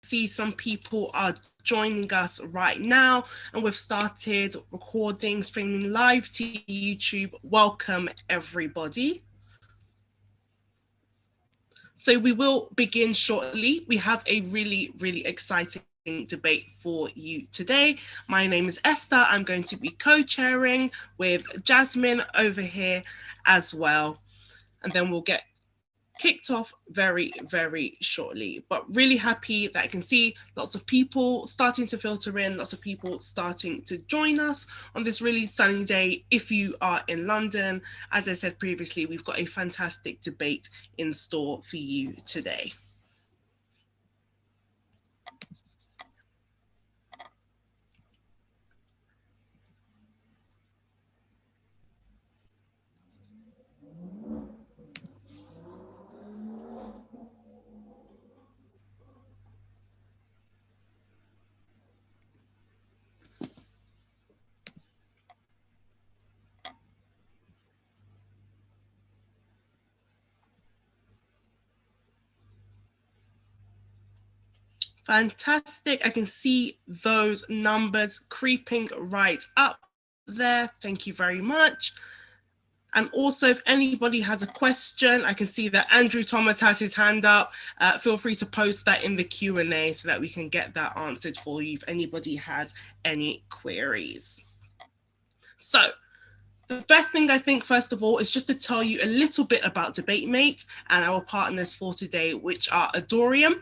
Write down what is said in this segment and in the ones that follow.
see some people are joining us right now, and we've started recording, streaming live to YouTube. Welcome, everybody. So we will begin shortly. We have a really exciting debate for you today. My name is Esther. I'm going to be co-chairing with Jasmine over here as well. And then we'll get kicked off very shortly, but really happy that I can see lots of people starting to filter in, lots of people starting to join us on this really sunny day. If you are in London, as I said previously, we've got a fantastic debate in store for you today. Fantastic. I can see those numbers creeping right up there. Thank you very much. And also, if anybody has a question, I can see that Andrew Thomas has his hand up. Feel free to post that in the Q&A so that we can get that answered for you if anybody has any queries. So, the first thing I think, first of all, is just to tell you a little bit about DebateMate and our partners for today, which are Adorium.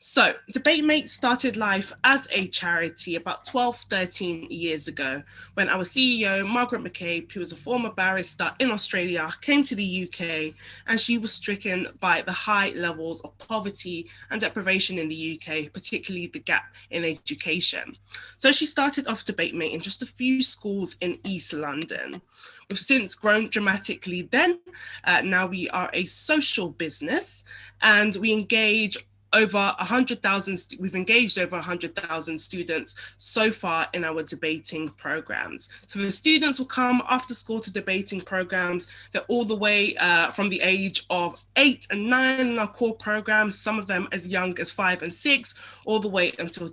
So DebateMate started life as a charity about 13 years ago when our CEO, Margaret McCabe, who was a former barrister in Australia, came to the UK, and she was stricken by the high levels of poverty and deprivation in the UK, particularly the gap in education. So she started off DebateMate in just a few schools in East London. We've since grown dramatically then. Now we are a social business, and we engage over 100,000, we've engaged over 100,000 students so far in our debating programs. So the students will come after school to debating programs. They're all the way from the age of 8 and 9 in our core programs, some of them as young as 5 and 6, all the way until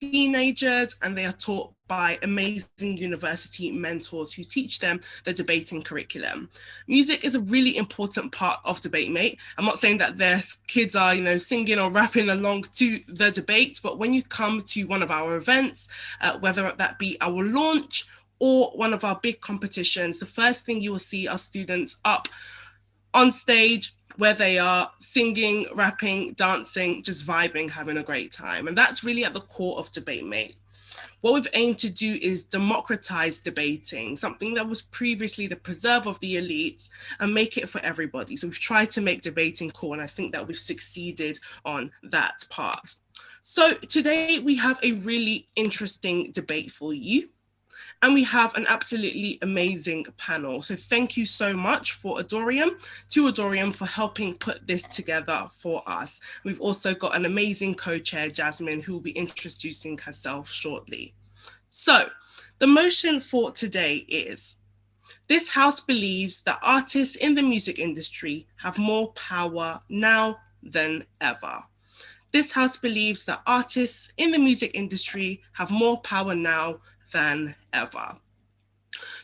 teenagers, and they are taught by amazing university mentors who teach them the debating curriculum. Music is a really important part of DebateMate. I'm not saying that their kids are, singing or rapping along to the debate, but when you come to one of our events, whether that be our launch or one of our big competitions, the first thing you will see are students up on stage where they are singing, rapping, dancing, just vibing, having a great time. And that's really at the core of DebateMate. What we've aimed to do is democratize debating, something that was previously the preserve of the elites, and make it for everybody. So we've tried to make debating cool, and I think that we've succeeded on that part. So today we have a really interesting debate for you. And we have an absolutely amazing panel. So thank you so much to Adorium for helping put this together for us. We've also got an amazing co-chair, Jasmine, who will be introducing herself shortly. So the motion for today is, this house believes that artists in the music industry have more power now than ever. This house believes that artists in the music industry have more power now than ever.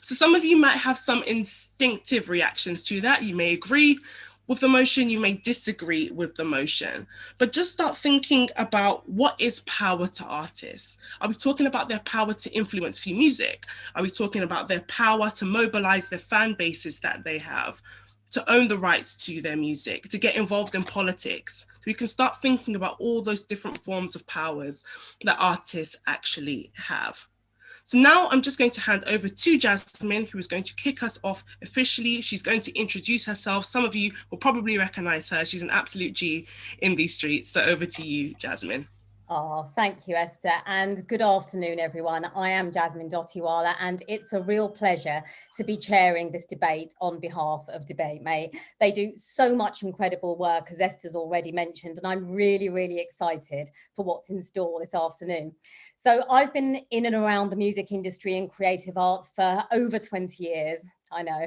So some of you might have some instinctive reactions to that. You may agree with the motion, you may disagree with the motion, but just start thinking about, what is power to artists? Are we talking about their power to influence through music? Are we talking about their power to mobilize their fan bases that they have, to own the rights to their music, to get involved in politics? So we can start thinking about all those different forms of powers that artists actually have. So now I'm just going to hand over to Jasmine, who is going to kick us off officially. She's going to introduce herself. Some of you will probably recognize her. She's an absolute G in these streets. So over to you, Jasmine. Oh, thank you, Esther, and good afternoon, everyone. I am Jasmine Dotiwala, and it's a real pleasure to be chairing this debate on behalf of DebateMate. They do so much incredible work, as Esther's already mentioned, and I'm really excited for what's in store this afternoon. So I've been in and around the music industry and creative arts for over 20 years, I know.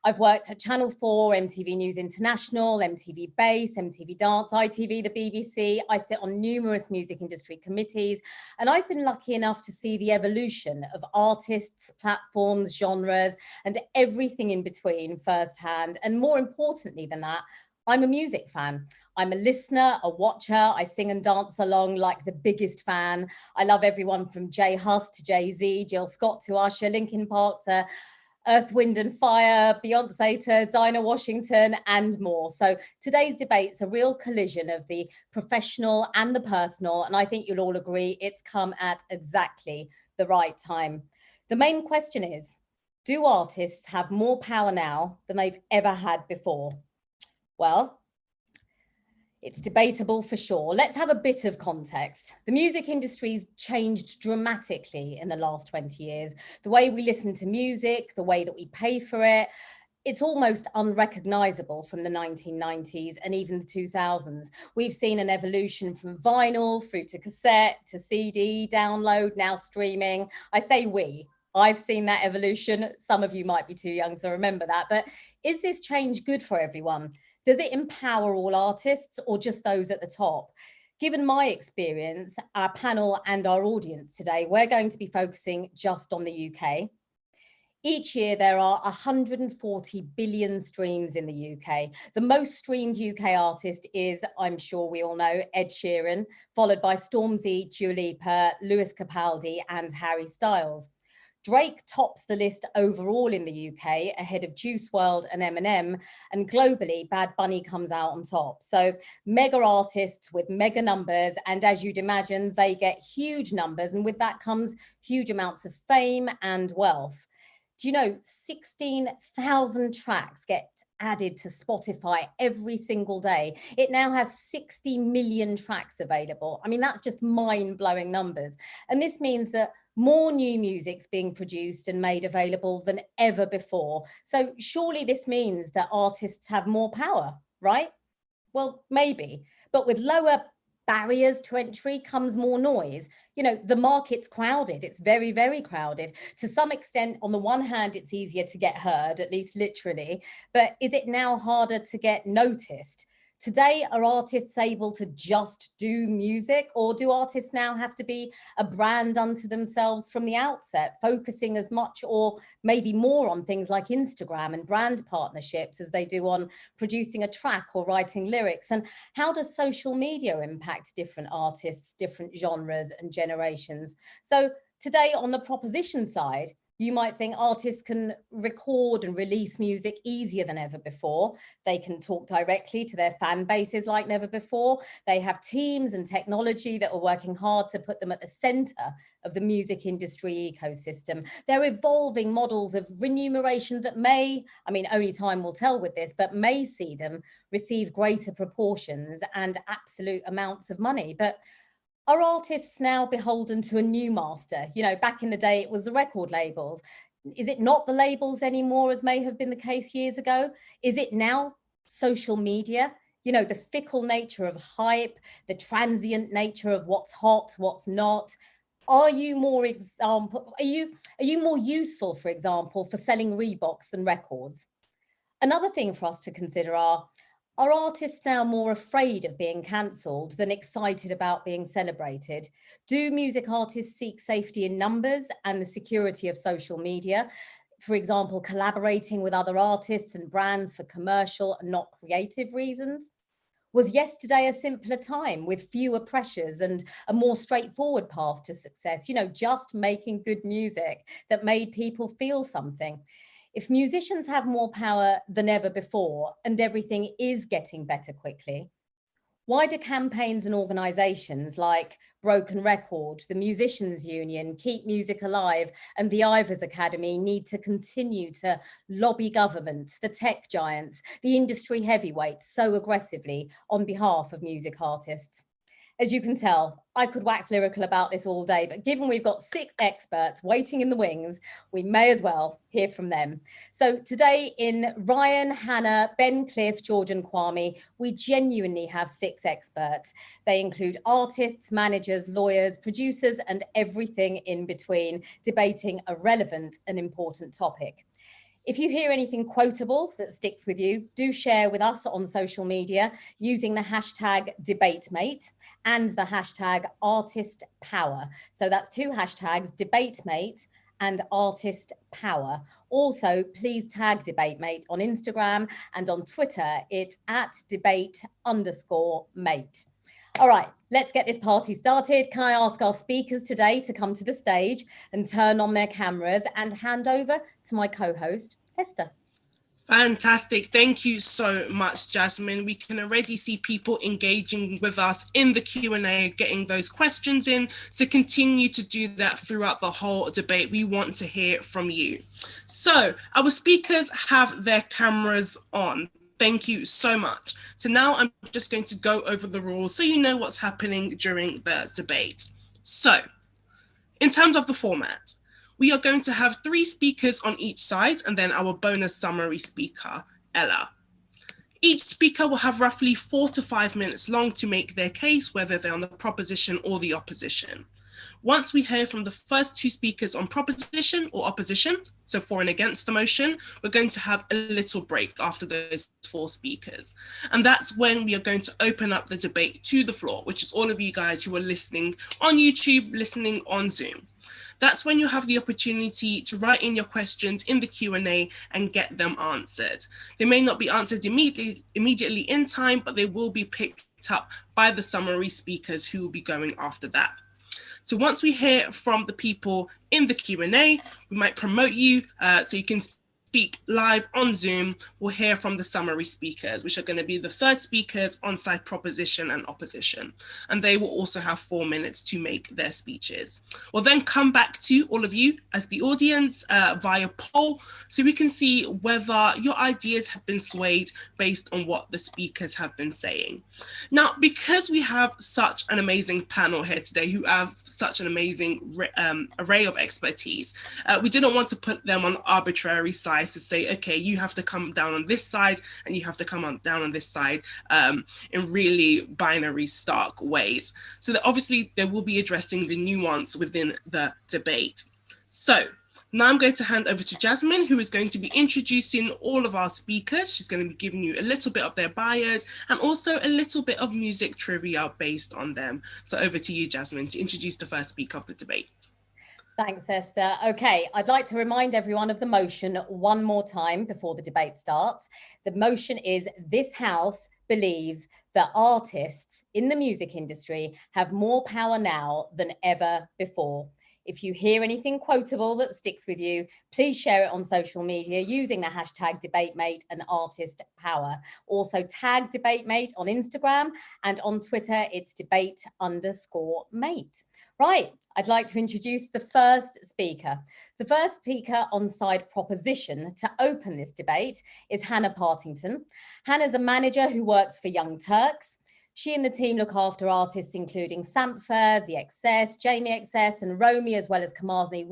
I've worked at Channel 4, MTV News International, MTV Base, MTV Dance, ITV, the BBC. I sit on numerous music industry committees, and I've been lucky enough to see the evolution of artists, platforms, genres, and everything in between firsthand. And more importantly than that, I'm a music fan. I'm a listener, a watcher. I sing and dance along like the biggest fan. I love everyone from Jay Huss to Jay-Z, Jill Scott to Usher, Linkin Park to Earth, Wind and Fire, Beyonce to Dinah Washington, and more. So today's debate's a real collision of the professional and the personal, and I think you'll all agree it's come at exactly the right time. The main question is, do artists have more power now than they've ever had before? Well, it's debatable for sure. Let's have a bit of context. The music industry's changed dramatically in the last 20 years. The way we listen to music, the way that we pay for it, it's almost unrecognizable from the 1990s and even the 2000s. We've seen an evolution from vinyl through to cassette to CD, download, now streaming. I say we. I've seen that evolution. Some of you might be too young to remember that. But is this change good for everyone? Does it empower all artists or just those at the top? Given my experience, our panel and our audience today, we're going to be focusing just on the UK. Each year, there are 140 billion streams in the UK. The most streamed UK artist is, I'm sure we all know, Ed Sheeran, followed by Stormzy, Dua Lipa, Lewis Capaldi, and Harry Styles. Drake tops the list overall in the UK, ahead of Juice WRLD and Eminem, and globally, Bad Bunny comes out on top. So mega artists with mega numbers, and as you'd imagine, they get huge numbers, and with that comes huge amounts of fame and wealth. Do you know 16,000 tracks get added to Spotify every single day? It now has 60 million tracks available. I mean, that's just mind-blowing numbers. And this means that more new music's being produced and made available than ever before. So surely this means that artists have more power, right? Well, maybe, but with lower barriers to entry comes more noise. You know, the market's crowded. It's very, very crowded. To some extent, on the one hand, it's easier to get heard, at least literally, but is it now harder to get noticed? Today, are artists able to just do music, or do artists now have to be a brand unto themselves from the outset, focusing as much or maybe more on things like Instagram and brand partnerships as they do on producing a track or writing lyrics? And how does social media impact different artists, different genres and generations? So today on the proposition side, you might think artists can record and release music easier than ever before. They can talk directly to their fan bases like never before. They have teams and technology that are working hard to put them at the center of the music industry ecosystem. They're evolving models of remuneration that may, I mean, only time will tell with this, but may see them receive greater proportions and absolute amounts of money. But are artists now beholden to a new master? You know, back in the day, it was the record labels. Is it not the labels anymore, as may have been the case years ago? Is it now social media? You know, the fickle nature of hype, the transient nature of what's hot, what's not. Are you more more useful, for example, for selling Reeboks than records? Another thing for us to consider are artists now more afraid of being cancelled than excited about being celebrated? Do music artists seek safety in numbers and the security of social media? For example, collaborating with other artists and brands for commercial and not creative reasons? Was yesterday a simpler time with fewer pressures and a more straightforward path to success? You know, just making good music that made people feel something. If musicians have more power than ever before and everything is getting better quickly, why do campaigns and organisations like Broken Record, the Musicians Union, Keep Music Alive and the Ivors Academy need to continue to lobby government, the tech giants, the industry heavyweights so aggressively on behalf of music artists? As you can tell, I could wax lyrical about this all day, but given we've got 6 experts waiting in the wings, we may as well hear from them. So today in Ryan, Hannah, Ben, Cliff, George and Kwame, we genuinely have 6 experts. They include artists, managers, lawyers, producers, and everything in between, debating a relevant and important topic. If you hear anything quotable that sticks with you, do share with us on social media using the hashtag DebateMate and the hashtag ArtistPower. So that's two hashtags, DebateMate and Artist Power. Also, please tag DebateMate on Instagram, and on Twitter, it's at @debate_mate. All right, let's get this party started. Can I ask our speakers today to come to the stage and turn on their cameras, and hand over to my co-host, Esther. Fantastic. Thank you so much, Jasmine. We can already see people engaging with us in the Q&A, getting those questions in. So continue to do that throughout the whole debate. We want to hear from you. So our speakers have their cameras on. Thank you so much. So now I'm just going to go over the rules so you know what's happening during the debate. So in terms of the format, we are going to have 3 speakers on each side and then our bonus summary speaker, Ella. Each speaker will have roughly 4 to 5 minutes long to make their case, whether they're on the proposition or the opposition. Once we hear from the first 2 speakers on proposition or opposition, so for and against the motion, we're going to have a little break after those 4 speakers. And that's when we are going to open up the debate to the floor, which is all of you guys who are listening on YouTube, listening on Zoom. That's when you have the opportunity to write in your questions in the Q&A and get them answered. They may not be answered immediately in time, but they will be picked up by the summary speakers who will be going after that. So once we hear from the people in the Q&A, we might promote you so you can speak live on Zoom. We'll hear from the summary speakers, which are going to be the third speakers on side proposition and opposition. And they will also have 4 minutes to make their speeches. We'll then come back to all of you as the audience via poll, so we can see whether your ideas have been swayed based on what the speakers have been saying. Now, because we have such an amazing panel here today who have such an amazing array of expertise, we didn't want to put them on arbitrary sides to say, okay, you have to come down on this side and you have to come down on this side in really binary, stark ways. So that obviously they will be addressing the nuance within the debate. So now I'm going to hand over to Jasmine, who is going to be introducing all of our speakers. She's going to be giving you a little bit of their bios and also a little bit of music trivia based on them. So over to you, Jasmine, to introduce the first speaker of the debate. Thanks, Esther. Okay, I'd like to remind everyone of the motion one more time before the debate starts. The motion is: this House believes that artists in the music industry have more power now than ever before. If you hear anything quotable that sticks with you, please share it on social media using the hashtag DebateMate and ArtistPower. Also tag DebateMate on Instagram, and on Twitter, it's debate_mate. Right, I'd like to introduce the first speaker. The first speaker on side proposition to open this debate is Hannah Partington. Hannah's a manager who works for Young Turks. She and the team look after artists including Sampha, The Excess, Jamie Excess and Romy, as well as Kamasi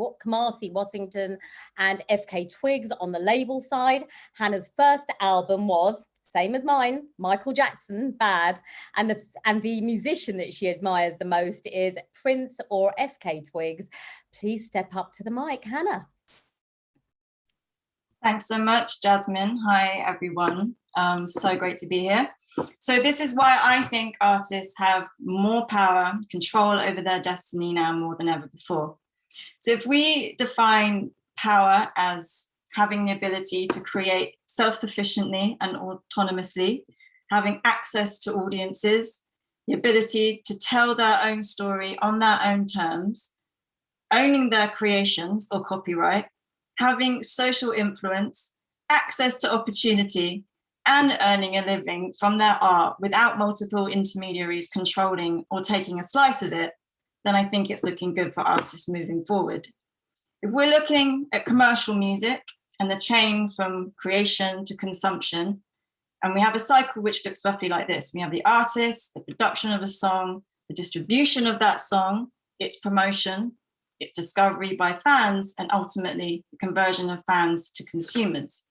Washington and FK Twigs on the label side. Hannah's first album was, same as mine, Michael Jackson, Bad. And the musician that she admires the most is Prince or FK Twigs. Please step up to the mic, Hannah. Thanks so much, Jasmine. Hi, everyone. So great to be here. So this is why I think artists have more power, control over their destiny now more than ever before. So if we define power as having the ability to create self-sufficiently and autonomously, having access to audiences, the ability to tell their own story on their own terms, owning their creations or copyright, having social influence, access to opportunity, and earning a living from their art without multiple intermediaries controlling or taking a slice of it, then I think it's looking good for artists moving forward. If we're looking at commercial music and the chain from creation to consumption, and we have a cycle which looks roughly like this. We have the artist, the production of a song, the distribution of that song, its promotion, its discovery by fans, and ultimately the conversion of fans to consumers.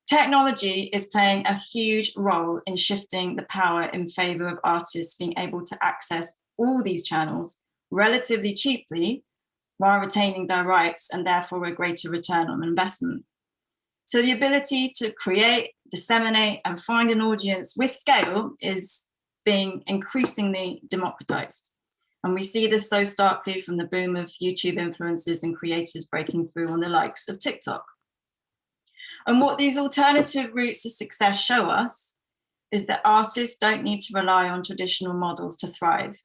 Technology is playing a huge role in shifting the power in favor of artists being able to access all these channels relatively cheaply while retaining their rights and therefore a greater return on investment. So the ability to create, disseminate, and find an audience with scale is being increasingly democratized. And we see this so starkly from the boom of YouTube influencers and creators breaking through on the likes of TikTok. And what these alternative routes to success show us is that artists don't need to rely on traditional models to thrive.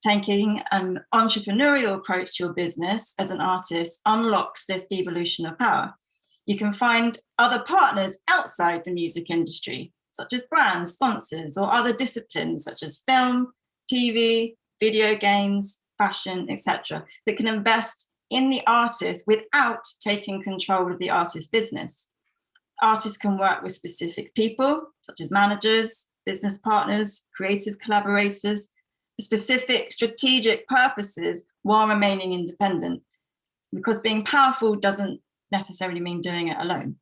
Taking an entrepreneurial approach to your business as an artist unlocks this devolution of power. You can find other partners outside the music industry, such as brands, sponsors, or other disciplines such as film, TV, video games, fashion, etc., that can invest in the artist without taking control of the artist's business. Artists can work with specific people, such as managers, business partners, creative collaborators, for specific strategic purposes while remaining independent, because being powerful doesn't necessarily mean doing it alone.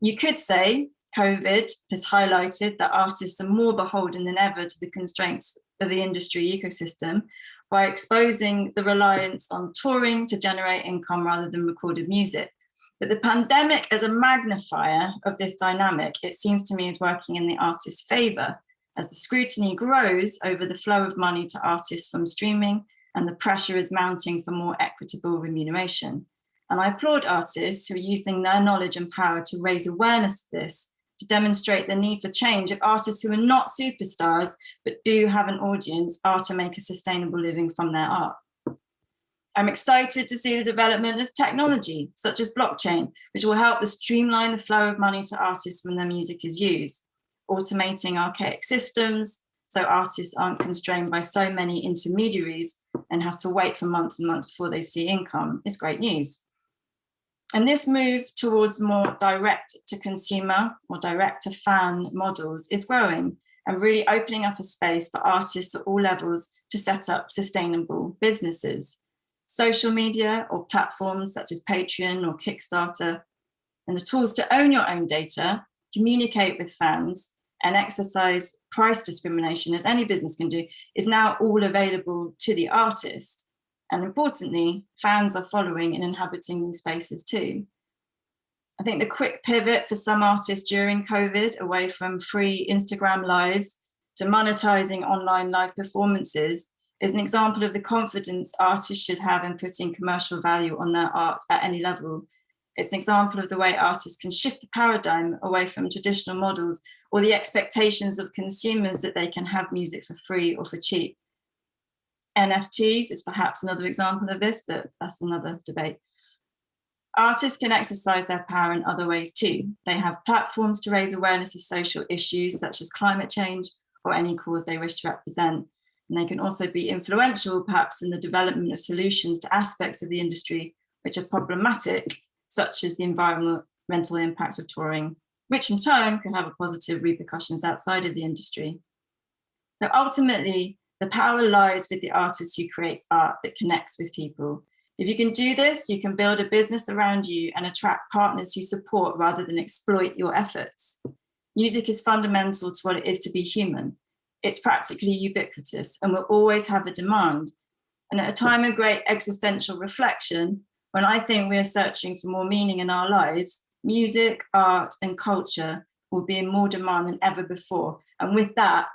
You could say COVID has highlighted that artists are more beholden than ever to the constraints of the industry ecosystem by exposing the reliance on touring to generate income rather than recorded music. But the pandemic as a magnifier of this dynamic, it seems to me, is working in the artist's favor as the scrutiny grows over the flow of money to artists from streaming and the pressure is mounting for more equitable remuneration. And I applaud artists who are using their knowledge and power to raise awareness of this, to demonstrate the need for change if artists who are not superstars but do have an audience are to make a sustainable living from their art. I'm excited to see the development of technology such as blockchain, which will help to streamline the flow of money to artists when their music is used, automating archaic systems so artists aren't constrained by so many intermediaries and have to wait for months and months before they see income is great news. And this move towards more direct to consumer or direct to fan models is growing and really opening up a space for artists at all levels to set up sustainable businesses. Social media or platforms such as Patreon or Kickstarter, and the tools to own your own data, communicate with fans, and exercise price discrimination, as any business can do, is now all available to the artist. And importantly, fans are following and inhabiting these spaces too. I think the quick pivot for some artists during COVID away from free Instagram lives to monetizing online live performances is an example of the confidence artists should have in putting commercial value on their art at any level. It's an example of the way artists can shift the paradigm away from traditional models or the expectations of consumers that they can have music for free or for cheap. NFTs is perhaps another example of this, but that's another debate. Artists can exercise their power in other ways too. They have platforms to raise awareness of social issues such as climate change or any cause they wish to represent. And they can also be influential, perhaps, in the development of solutions to aspects of the industry which are problematic, such as the environmental impact of touring, which in turn can have positive repercussions outside of the industry. So ultimately, the power lies with the artist who creates art that connects with people. If you can do this, you can build a business around you and attract partners who support rather than exploit your efforts. Music is fundamental to what it is to be human. It's practically ubiquitous and will always have a demand. And at a time of great existential reflection, when I think we're searching for more meaning in our lives, music, art, and culture will be in more demand than ever before. And with that,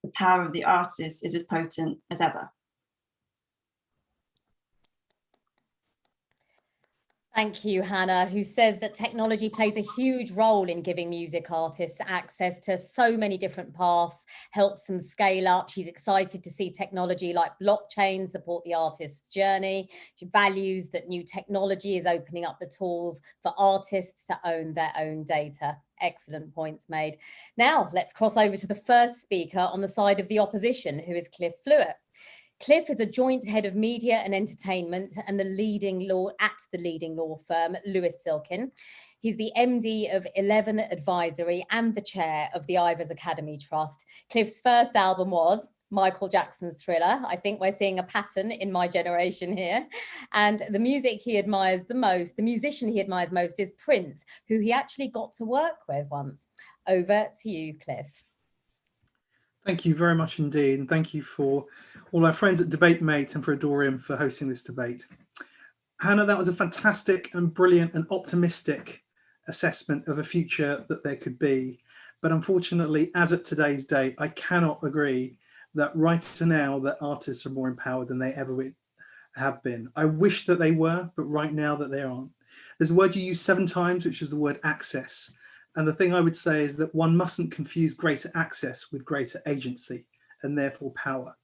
the power of the artist is as potent as ever. Thank you, Hannah, who says that technology plays a huge role in giving music artists access to so many different paths, helps them scale up. She's excited to see technology like blockchain support the artist's journey. She values that new technology is opening up the tools for artists to own their own data. Excellent points made. Now, let's cross over to the first speaker on the side of the opposition, who is Cliff Fluett. Cliff is a joint head of media and entertainment and the leading law firm, Lewis Silkin. He's the MD of 11 Advisory and the chair of the Ivors Academy Trust. Cliff's first album was Michael Jackson's Thriller. I think we're seeing a pattern in my generation here. And the music he admires the most, the musician he admires most is Prince, who he actually got to work with once. Over to you, Cliff. Thank you very much indeed. And thank you for all our friends at DebateMate and for Adorium for hosting this debate. Hannah, that was a fantastic and brilliant and optimistic assessment of a future that there could be. But unfortunately, as at today's date, I cannot agree that right to now that artists are more empowered than they ever have been. I wish that they were, but right now that they aren't. There's a word you use 7 times, which is the word access. And the thing I would say is that one mustn't confuse greater access with greater agency and therefore power.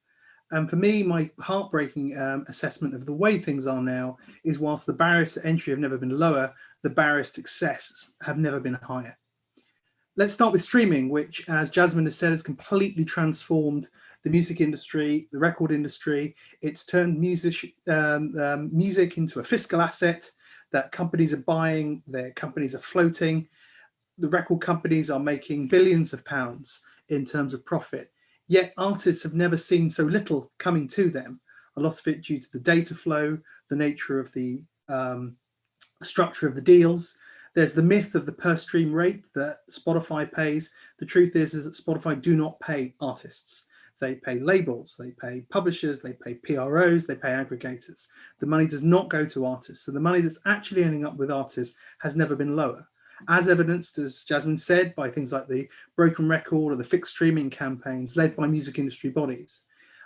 And for me, my heartbreaking assessment of the way things are now is whilst the barriers to entry have never been lower, the barriers to success have never been higher. Let's start with streaming, which, as Jasmine has said, has completely transformed the music industry, the record industry. It's turned music into a fiscal asset that companies are buying, their companies are floating. The record companies are making billions of pounds in terms of profit. Yet artists have never seen so little coming to them, a lot of it due to the data flow, the nature of the structure of the deals. There's the myth of the per stream rate that Spotify pays. The truth is that Spotify do not pay artists. They pay labels, they pay publishers, they pay PROs, they pay aggregators. The money does not go to artists. So the money that's actually ending up with artists has never been lower, as evidenced, as Jasmine said, by things like the Broken Record or the fixed streaming campaigns led by music industry bodies.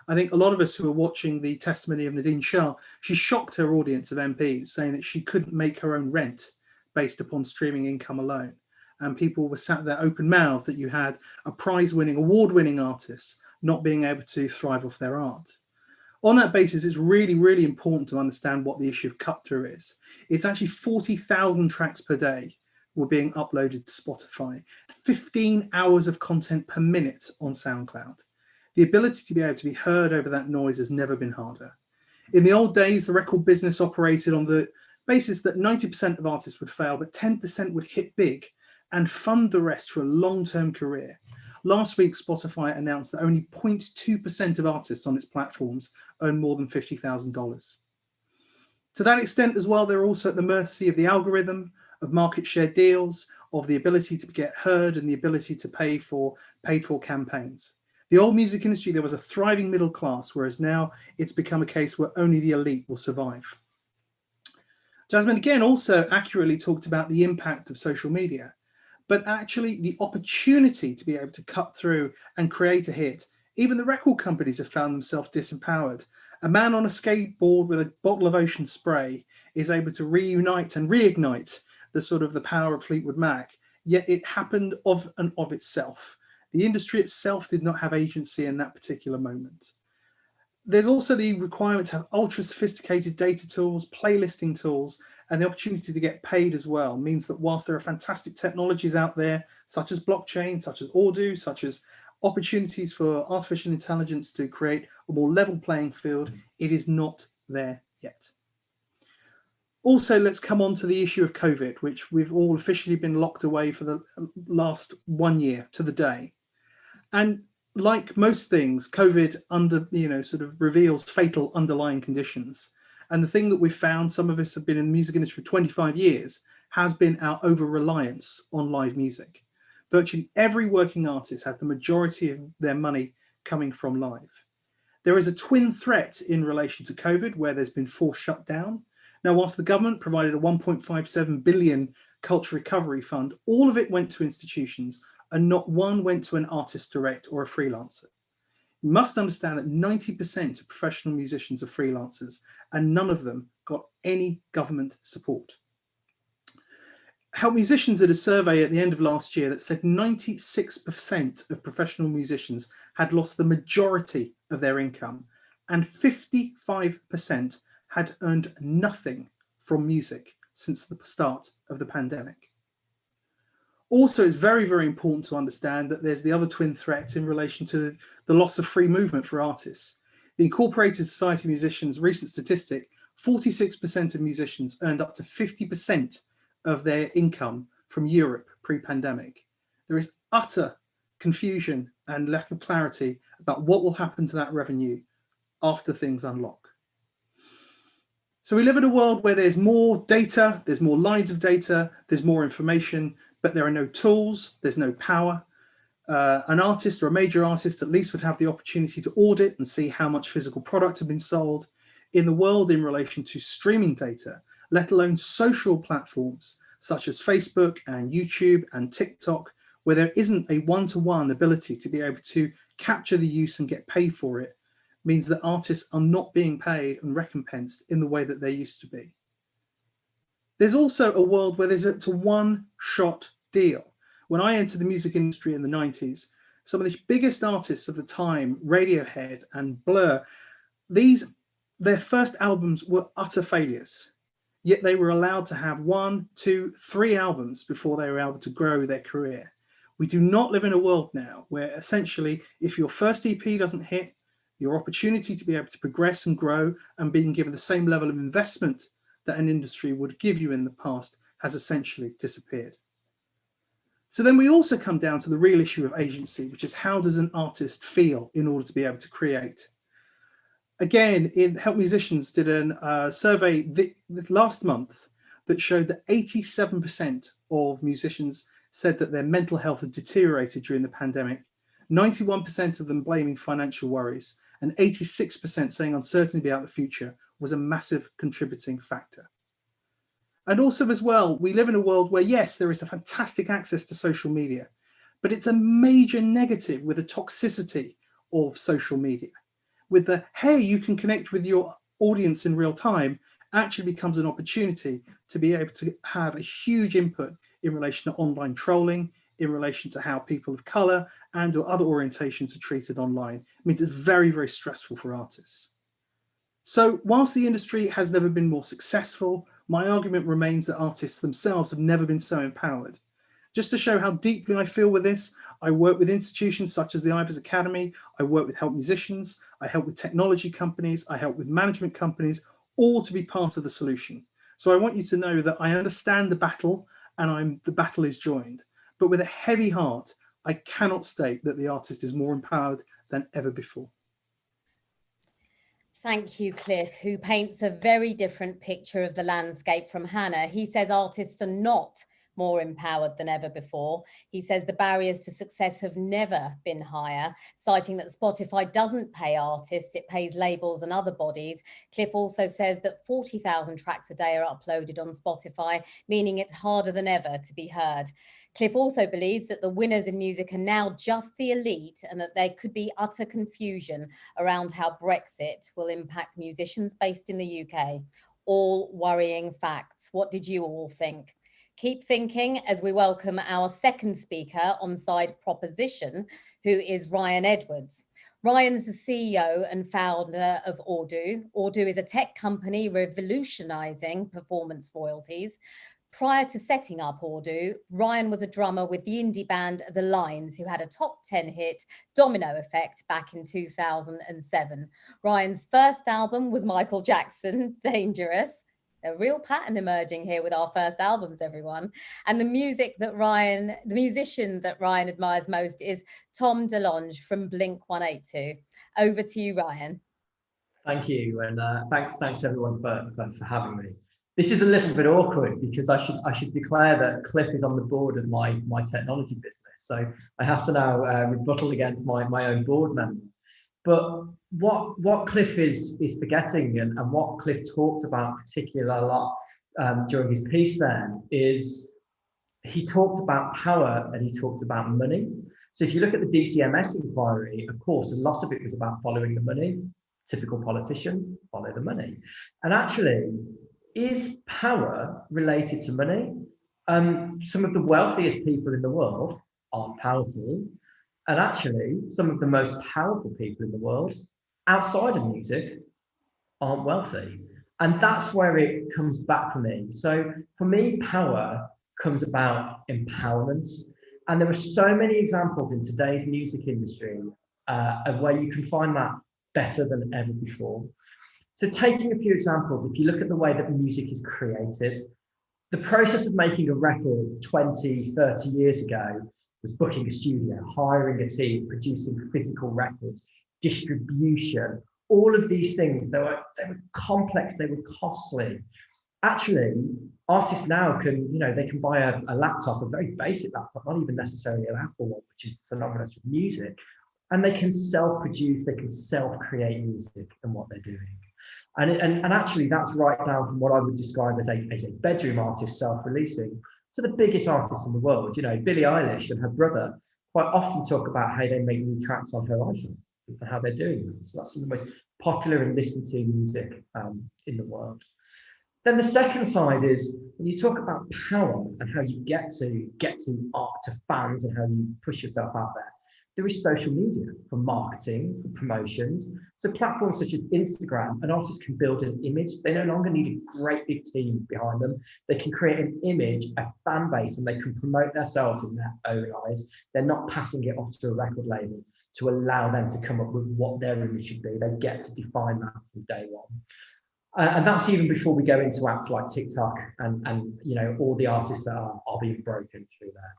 I think a lot of us who are watching the testimony of Nadine Shah, she shocked her audience of MPs, saying that she couldn't make her own rent based upon streaming income alone. And people were sat there open mouthed that you had a prize-winning, award-winning artist not being able to thrive off their art. On that basis, it's really, really important to understand what the issue of cut-through is. It's actually 40,000 tracks per day were being uploaded to Spotify, 15 hours of content per minute on SoundCloud. The ability to be able to be heard over that noise has never been harder. In the old days, the record business operated on the basis that 90% of artists would fail, but 10% would hit big and fund the rest for a long-term career. Last week, Spotify announced that only 0.2% of artists on its platforms earn more than $50,000. To that extent as well, they're also at the mercy of the algorithm, of market share deals, of the ability to get heard and the ability to paid for campaigns. The old music industry, there was a thriving middle class, whereas now it's become a case where only the elite will survive. Jasmine again also accurately talked about the impact of social media, but actually the opportunity to be able to cut through and create a hit. Even the record companies have found themselves disempowered. A man on a skateboard with a bottle of ocean spray is able to reunite and reignite the power of Fleetwood Mac, yet it happened of and of itself. The industry itself did not have agency in that particular moment. There's also the requirement to have ultra sophisticated data tools, playlisting tools, and the opportunity to get paid as well means that whilst there are fantastic technologies out there, such as blockchain, such as Urdu, such as opportunities for artificial intelligence to create a more level playing field, it is not there yet. Also, let's come on to the issue of COVID, which we've all officially been locked away for the last 1 year to the day. And like most things, COVID reveals fatal underlying conditions. And the thing that we've found, some of us have been in the music industry for 25 years, has been our over-reliance on live music. Virtually every working artist had the majority of their money coming from live. There is a twin threat in relation to COVID, where there's been forced shutdown. Now, whilst the government provided a 1.57 billion culture recovery fund, all of it went to institutions and not one went to an artist direct or a freelancer. You must understand that 90% of professional musicians are freelancers and none of them got any government support. Help Musicians did a survey at the end of last year that said 96% of professional musicians had lost the majority of their income and 55% had earned nothing from music since the start of the pandemic. Also, it's very, very important to understand that there's the other twin threat in relation to the loss of free movement for artists. The Incorporated Society of Musicians recent statistic, 46% of musicians earned up to 50% of their income from Europe pre-pandemic. There is utter confusion and lack of clarity about what will happen to that revenue after things unlock. So we live in a world where there's more data, there's more lines of data, there's more information, but there are no tools, there's no power. An artist or a major artist at least would have the opportunity to audit and see how much physical product had been sold. In the world in relation to streaming data, let alone social platforms such as Facebook and YouTube and TikTok, where there isn't a one-to-one ability to be able to capture the use and get paid for it, means that artists are not being paid and recompensed in the way that they used to be. There's also a world where it's a one-shot deal. When I entered the music industry in the 90s, some of the biggest artists of the time, Radiohead and Blur, their first albums were utter failures. Yet they were allowed to have 1, 2, 3 albums before they were able to grow their career. We do not live in a world now where essentially, if your first EP doesn't hit, your opportunity to be able to progress and grow and being given the same level of investment that an industry would give you in the past has essentially disappeared. So then we also come down to the real issue of agency, which is how does an artist feel in order to be able to create? Again, Help Musicians did a survey this last month that showed that 87% of musicians said that their mental health had deteriorated during the pandemic, 91% of them blaming financial worries, and 86% saying uncertainty about the future was a massive contributing factor. And also as well, we live in a world where, yes, there is a fantastic access to social media, but it's a major negative with the toxicity of social media. With the, hey, you can connect with your audience in real time, actually becomes an opportunity to be able to have a huge input in relation to online trolling, in relation to how people of color and or other orientations are treated online. It means it's very, very stressful for artists. So whilst the industry has never been more successful, my argument remains that artists themselves have never been so empowered. Just to show how deeply I feel with this, I work with institutions such as the Ivors Academy, I work with Help Musicians, I help with technology companies, I help with management companies, all to be part of the solution. So I want you to know that I understand the battle and the battle is joined, but with a heavy heart, I cannot state that the artist is more empowered than ever before. Thank you, Cliff, who paints a very different picture of the landscape from Hannah. He says artists are not more empowered than ever before. He says the barriers to success have never been higher, citing that Spotify doesn't pay artists, it pays labels and other bodies. Cliff also says that 40,000 tracks a day are uploaded on Spotify, meaning it's harder than ever to be heard. Cliff also believes that the winners in music are now just the elite and that there could be utter confusion around how Brexit will impact musicians based in the UK. All worrying facts. What did you all think? Keep thinking as we welcome our second speaker on Side Proposition, who is Ryan Edwards. Ryan's the CEO and founder of Ordo. Ordo is a tech company revolutionizing performance royalties. Prior to setting up Ordo, Ryan was a drummer with the indie band The Lines, who had a top 10 hit, Domino Effect, back in 2007. Ryan's first album was Michael Jackson, Dangerous. A real pattern emerging here with our first albums, everyone. And the musician that Ryan admires most is Tom DeLonge from Blink-182. Over to you, Ryan. Thank you, and thanks everyone for having me. This is a little bit awkward because I should declare that Cliff is on the board of my technology business, so I have to now rebuttal against my own board member. But what Cliff is forgetting, and what Cliff talked about particularly a lot during his piece then, is he talked about power and he talked about money. So if you look at the DCMS inquiry, of course, a lot of it was about following the money. Typical politicians follow the money. And actually, is power related to money? Some of the wealthiest people in the world aren't powerful. And actually, some of the most powerful people in the world outside of music aren't wealthy. And that's where it comes back for me. So for me, power comes about empowerment. And there are so many examples in today's music industry of where you can find that better than ever before. So taking a few examples, if you look at the way that music is created, the process of making a record 20, 30 years ago was booking a studio, hiring a team, producing physical records, distribution, all of these things. They were complex, they were costly. Actually, artists now can, they can buy a laptop, a very basic laptop, not even necessarily an Apple one, which is synonymous with music, and they can self-produce, they can self-create music and what they're doing. And actually that's right down from what I would describe as a bedroom artist self-releasing to the biggest artists in the world. You know, Billie Eilish and her brother quite often talk about how they make new tracks on her iPhone and how they're doing that. So that's some of the most popular and listened to music in the world. Then the second side is when you talk about power and how you get to art, to fans, and how you push yourself out there. There is social media for marketing, for promotions. So platforms such as Instagram, an artist can build an image. They no longer need a great big team behind them. They can create an image, a fan base, and they can promote themselves in their own eyes. They're not passing it off to a record label to allow them to come up with what their image should be. They get to define that from day one. And that's even before we go into apps like TikTok and you know, all the artists that are being broken through there.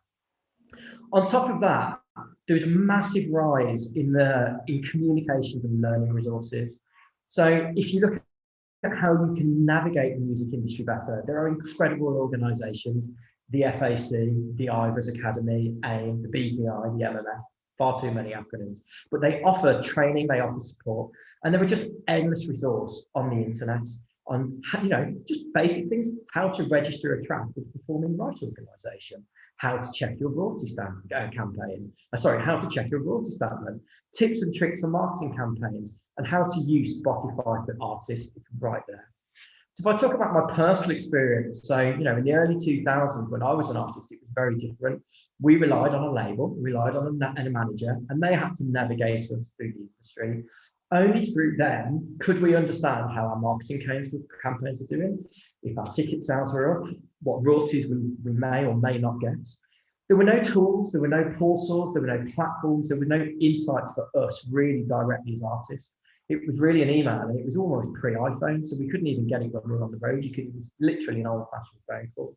On top of that, there's a massive rise in communications and learning resources. So if you look at how you can navigate the music industry better, there are incredible organisations, the FAC, the IVAS Academy, AIM, the BPI, the MMF, far too many acronyms, but they offer training, they offer support, and there are just endless resource on the internet on, you know, just basic things, how to register a track with a performing rights organisation, how to check your royalty stamp campaign, how to check your royalty statement, tips and tricks for marketing campaigns, and how to use Spotify for artists. It's right there. So if I talk about my personal experience, so, you know, in the early 2000s, when I was an artist, it was very different. We relied on a label, relied on a manager, and they had to navigate us through the industry. Only through them could we understand how our marketing campaigns were doing, if our ticket sales were up, what royalties we may or may not get. There were no tools, there were no portals, there were no platforms, there were no insights for us really directly as artists. It was really an email, and it was almost pre-iPhone, so we couldn't even get it when we were on the road. It was literally an old-fashioned phone call.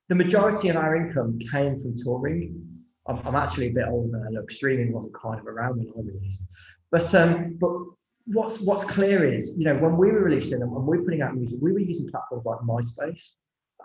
The majority of our income came from touring. I'm actually a bit older now. Look, streaming wasn't kind of around when I released. But what's clear is, you know, when we were releasing and when we were putting out music, we were using platforms like MySpace,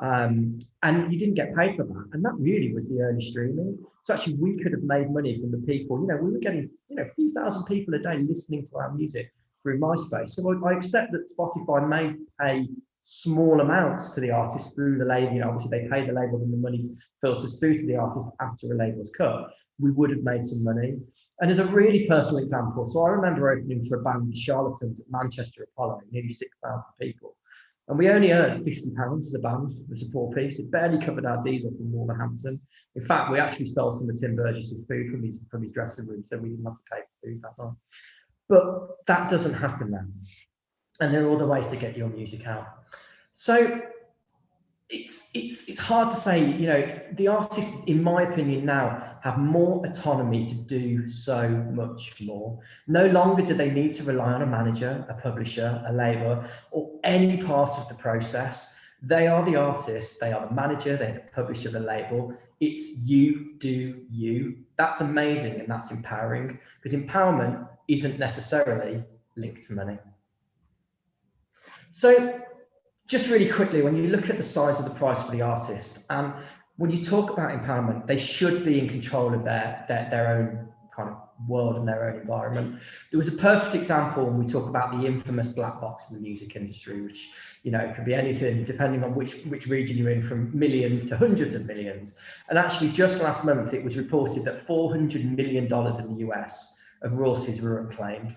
and you didn't get paid for that. And that really was the early streaming. So actually, we could have made money from the people. You know, we were getting, you know, a few thousand people a day listening to our music through MySpace. So I accept that Spotify may pay small amounts to the artist through the label. You know, obviously they pay the label and the money filters through to the artist after a label's cut. We would have made some money. And as a really personal example, so I remember opening for a band, Charlatans, at Manchester Apollo, nearly 6,000 people. And we only earned £50 as a band. It was a poor piece. It barely covered our diesel from Wolverhampton. In fact, we actually stole some of Tim Burgess's food from his dressing room, so we didn't have to pay for food that night. But that doesn't happen now. And there are other ways to get your music out. So it's hard to say, you know, the artists, in my opinion, now have more autonomy to do so much more. No longer do they need to rely on a manager, a publisher, a label, or any part of the process. They are the artist, they are the manager, they're the publisher, the label. It's you do you. That's amazing and that's empowering, because empowerment isn't necessarily linked to money. So just really quickly, when you look at the size of the price for the artist, when you talk about empowerment, they should be in control of their own kind of world and their own environment. There was a perfect example when we talk about the infamous black box in the music industry, which, you know, could be anything depending on which region you're in, from millions to hundreds of millions. And actually, just last month, it was reported that $400 million in the US of royalties were unclaimed.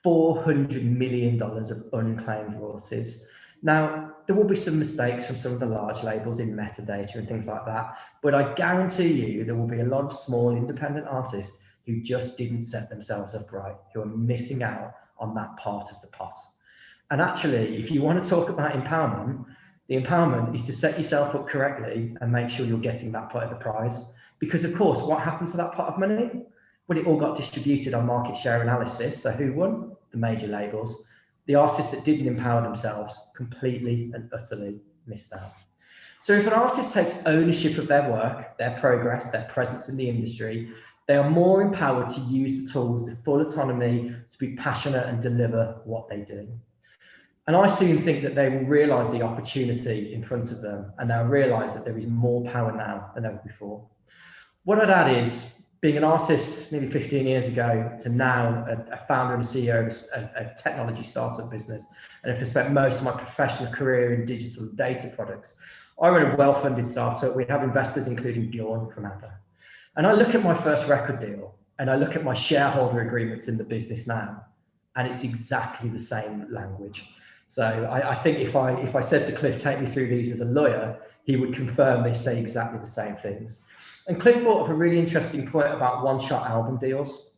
$400 million of unclaimed royalties. Now, there will be some mistakes from some of the large labels in metadata and things like that, but I guarantee you there will be a lot of small independent artists who just didn't set themselves up right, who are missing out on that part of the pot. And actually, if you want to talk about empowerment, the empowerment is to set yourself up correctly and make sure you're getting that part of the prize. Because of course, what happened to that pot of money? Well, it all got distributed on market share analysis. So who won? The major labels. The artists that didn't empower themselves completely and utterly missed out. So if an artist takes ownership of their work, their progress, their presence in the industry, they are more empowered to use the tools, the full autonomy to be passionate and deliver what they do. And I soon think that they will realise the opportunity in front of them, and they'll realise that there is more power now than ever before. What I'd add is, being an artist nearly 15 years ago to now a founder and a CEO of a technology startup business, and I've spent most of my professional career in digital data products. I run a well-funded startup. We have investors, including Bjorn from ABBA. And I look at my first record deal, and I look at my shareholder agreements in the business now, and it's exactly the same language. So I think if I said to Cliff, take me through these as a lawyer, he would confirm they say exactly the same things. And Cliff brought up a really interesting point about one-shot album deals.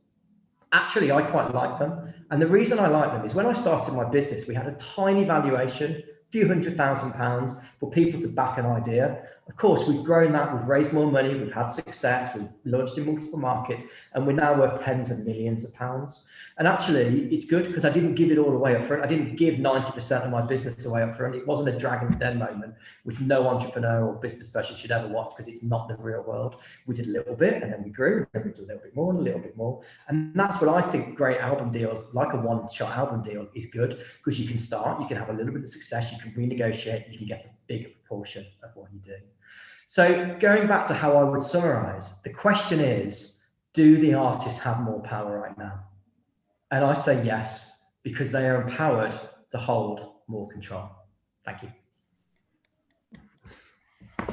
Actually, I quite like them. And the reason I like them is when I started my business, we had a tiny valuation, a few £100,000 for people to back an idea. Of course, we've grown that, we've raised more money, we've had success, we've launched in multiple markets, and we're now worth tens of millions of pounds. And actually, it's good because I didn't give it all away up front. I didn't give 90% of my business away up front. It wasn't a Dragon's Den moment, which no entrepreneur or business person should ever watch because it's not the real world. We did a little bit and then we grew, and then we did a little bit more and a little bit more. And that's what I think great album deals, like a one-shot album deal, is good because you can start, you can have a little bit of success, you can renegotiate, you can get a bigger proportion of what you do. So going back to how I would summarize, the question is, do the artists have more power right now? And I say yes, because they are empowered to hold more control. Thank you.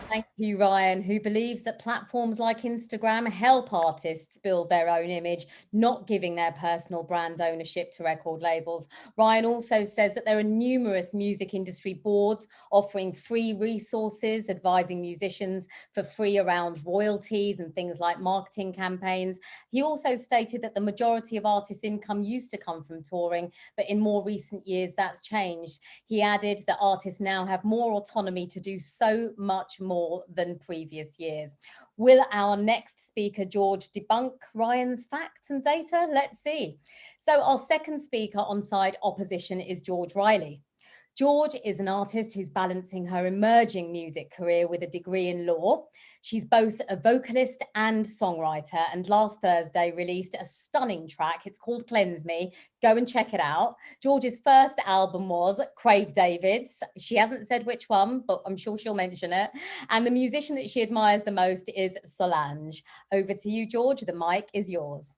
Thank you, Ryan, who believes that platforms like Instagram help artists build their own image, not giving their personal brand ownership to record labels. Ryan also says that there are numerous music industry boards offering free resources, advising musicians for free around royalties and things like marketing campaigns. He also stated that the majority of artists' income used to come from touring, but in more recent years that's changed. He added that artists now have more autonomy to do so much more than previous years. Will our next speaker, George, debunk Ryan's facts and data? Let's see. So our second speaker on side opposition is George Riley. George is an artist who's balancing her emerging music career with a degree in law. She's both a vocalist and songwriter, and last Thursday released a stunning track. It's called Cleanse Me. Go and check it out. George's first album was Craig David's. She hasn't said which one, but I'm sure she'll mention it. And the musician that she admires the most is Solange. Over to you, George. The mic is yours.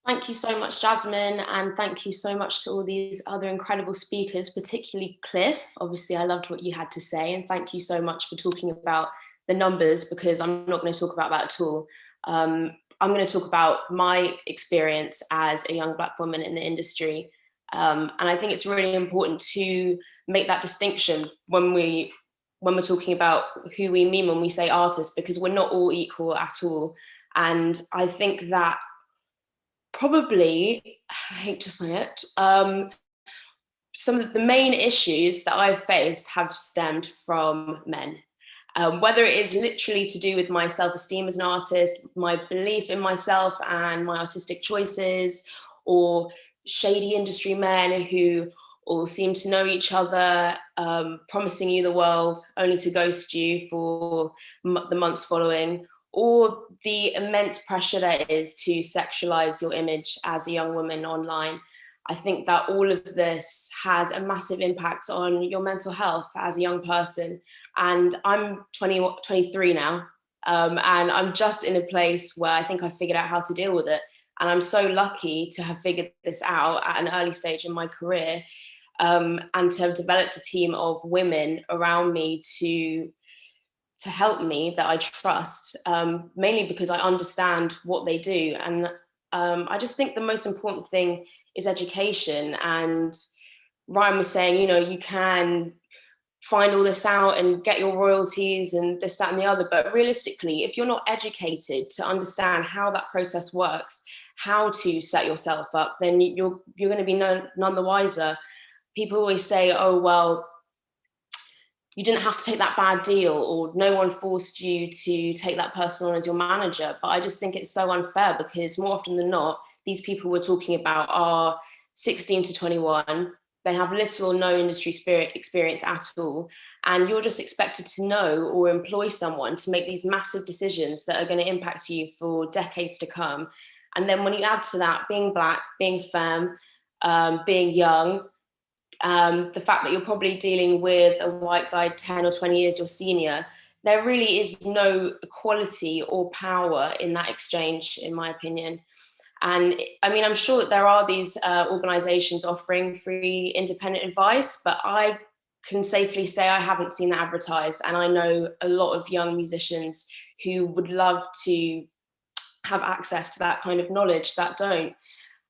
Thank you so much, Jasmine, and thank you so much to all these other incredible speakers, particularly Cliff. Obviously, I loved what you had to say, and thank you so much for talking about the numbers, because I'm not going to talk about that at all. I'm going to talk about my experience as a young Black woman in the industry, and I think it's really important to make that distinction when we're talking about who we mean when we say artists, because we're not all equal at all. And I think that probably, I hate to say it, some of the main issues that I've faced have stemmed from men. Whether it is literally to do with my self-esteem as an artist, my belief in myself and my artistic choices, or shady industry men who all seem to know each other, promising you the world only to ghost you for the months following, or the immense pressure there is to sexualize your image as a young woman online. I think that all of this has a massive impact on your mental health as a young person. And I'm 23 now, and I'm just in a place where I think I've figured out how to deal with it. And I'm so lucky to have figured this out at an early stage in my career, and to have developed a team of women around me to help me that I trust, mainly because I understand what they do. And I just think the most important thing is education. And Ryan was saying, you know, you can find all this out and get your royalties and this, that, and the other. But realistically, if you're not educated to understand how that process works, how to set yourself up, then you're going to be none the wiser. People always say, oh, well, you didn't have to take that bad deal, or no one forced you to take that person on as your manager. But I just think it's so unfair, because more often than not, these people we're talking about are 16 to 21. They have little or no industry experience at all. And you're just expected to know or employ someone to make these massive decisions that are going to impact you for decades to come. And then when you add to that being Black, being femme, being young, the fact that you're probably dealing with a white guy 10 or 20 years your senior, there really is no equality or power in that exchange, in my opinion. And I mean, I'm sure that there are these organizations offering free independent advice, but I can safely say I haven't seen that advertised. And I know a lot of young musicians who would love to have access to that kind of knowledge that don't.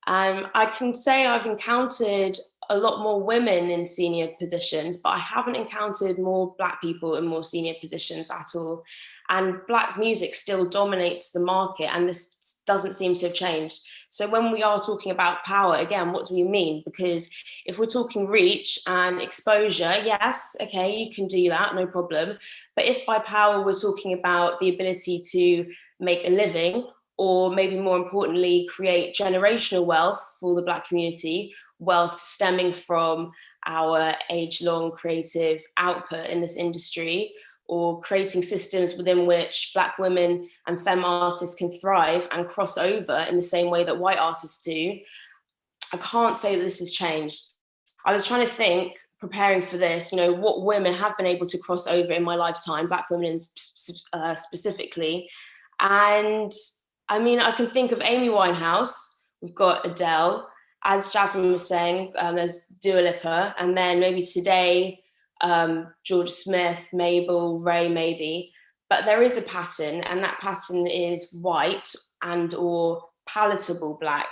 I can say I've encountered a lot more women in senior positions, but I haven't encountered more Black people in more senior positions at all. And Black music still dominates the market, and this doesn't seem to have changed. So when we are talking about power, again, what do we mean? Because if we're talking reach and exposure, yes, okay, you can do that, no problem. But if by power we're talking about the ability to make a living, or maybe more importantly, create generational wealth for the Black community, wealth stemming from our age-long creative output in this industry, or creating systems within which Black women and femme artists can thrive and cross over in the same way that white artists do, I can't say that this has changed. I was trying to think, preparing for this, you know, what women have been able to cross over in my lifetime, Black women specifically. And I mean, I can think of Amy Winehouse, we've got Adele, as Jasmine was saying, there's Dua Lipa, and then maybe today, George Smith, Mabel, Ray maybe. But there is a pattern, and that pattern is white and or palatable Black.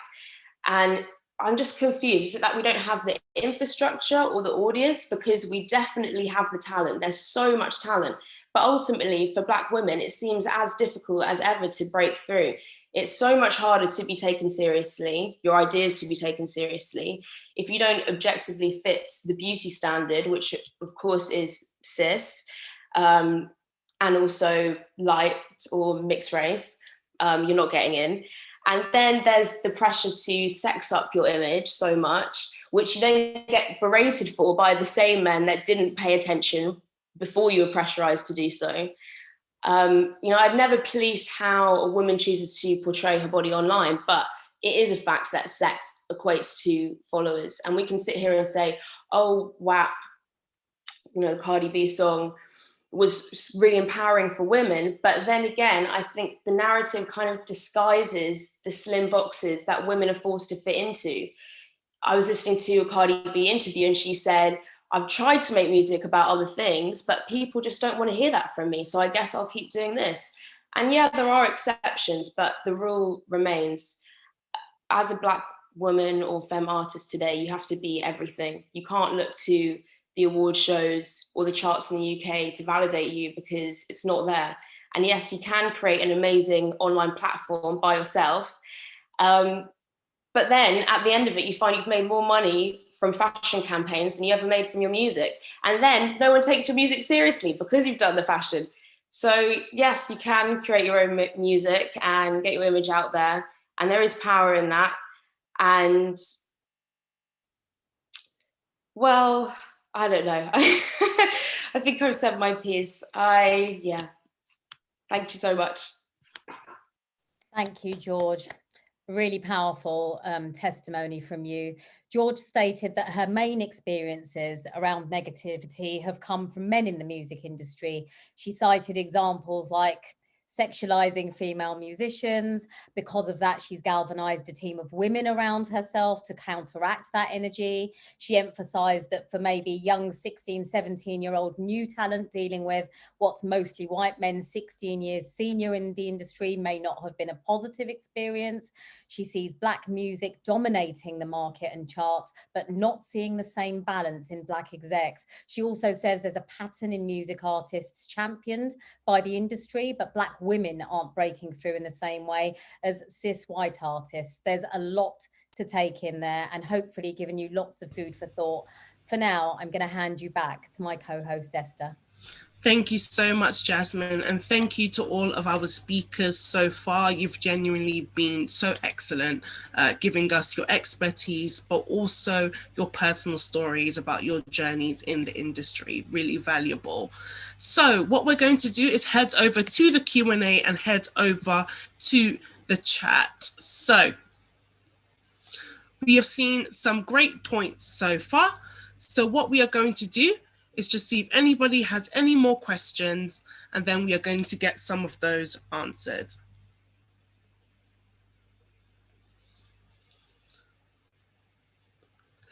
And I'm just confused. Is it that we don't have the infrastructure or the audience? Because we definitely have the talent. There's so much talent. But ultimately, for Black women, it seems as difficult as ever to break through. It's so much harder to be taken seriously, your ideas to be taken seriously, if you don't objectively fit the beauty standard, which of course is cis, and also light or mixed race, you're not getting in. And then there's the pressure to sex up your image so much, which you then get berated for by the same men that didn't pay attention before you were pressurized to do so. You know, I'd never police how a woman chooses to portray her body online, but it is a fact that sex equates to followers. And we can sit here and say, oh, WAP, you know, the Cardi B song was really empowering for women. But then again, I think the narrative kind of disguises the slim boxes that women are forced to fit into. I was listening to a Cardi B interview and she said, I've tried to make music about other things, but people just don't want to hear that from me. So I guess I'll keep doing this. And yeah, there are exceptions, but the rule remains. As a Black woman or femme artist today, you have to be everything. You can't look to the award shows or the charts in the UK to validate you because it's not there. And yes, you can create an amazing online platform by yourself. But then at the end of it, you find you've made more money from fashion campaigns than you ever made from your music. And then no one takes your music seriously because you've done the fashion. So yes, you can create your own music and get your image out there. And there is power in that. And well, I don't know. I think I've said my piece. Yeah. Thank you so much. Thank you, George. Really powerful testimony from you. George stated that her main experiences around negativity have come from men in the music industry. She cited examples like sexualizing female musicians. Because of that, she's galvanized a team of women around herself to counteract that energy. She emphasized that for maybe young 16, 17-year-old new talent dealing with what's mostly white men 16 years senior in the industry may not have been a positive experience. She sees Black music dominating the market and charts, but not seeing the same balance in Black execs. She also says there's a pattern in music artists championed by the industry, but Black women aren't breaking through in the same way as cis white artists. There's a lot to take in there and hopefully given you lots of food for thought. For now, I'm going to hand you back to my co-host, Esther. Thank you so much, Jasmine, and thank you to all of our speakers so far. You've genuinely been so excellent, giving us your expertise, but also your personal stories about your journeys in the industry. Really valuable. So what we're going to do is head over to the Q&A and head over to the chat. So we have seen some great points so far. So what we are going to do is just see if anybody has any more questions, and then we are going to get some of those answered.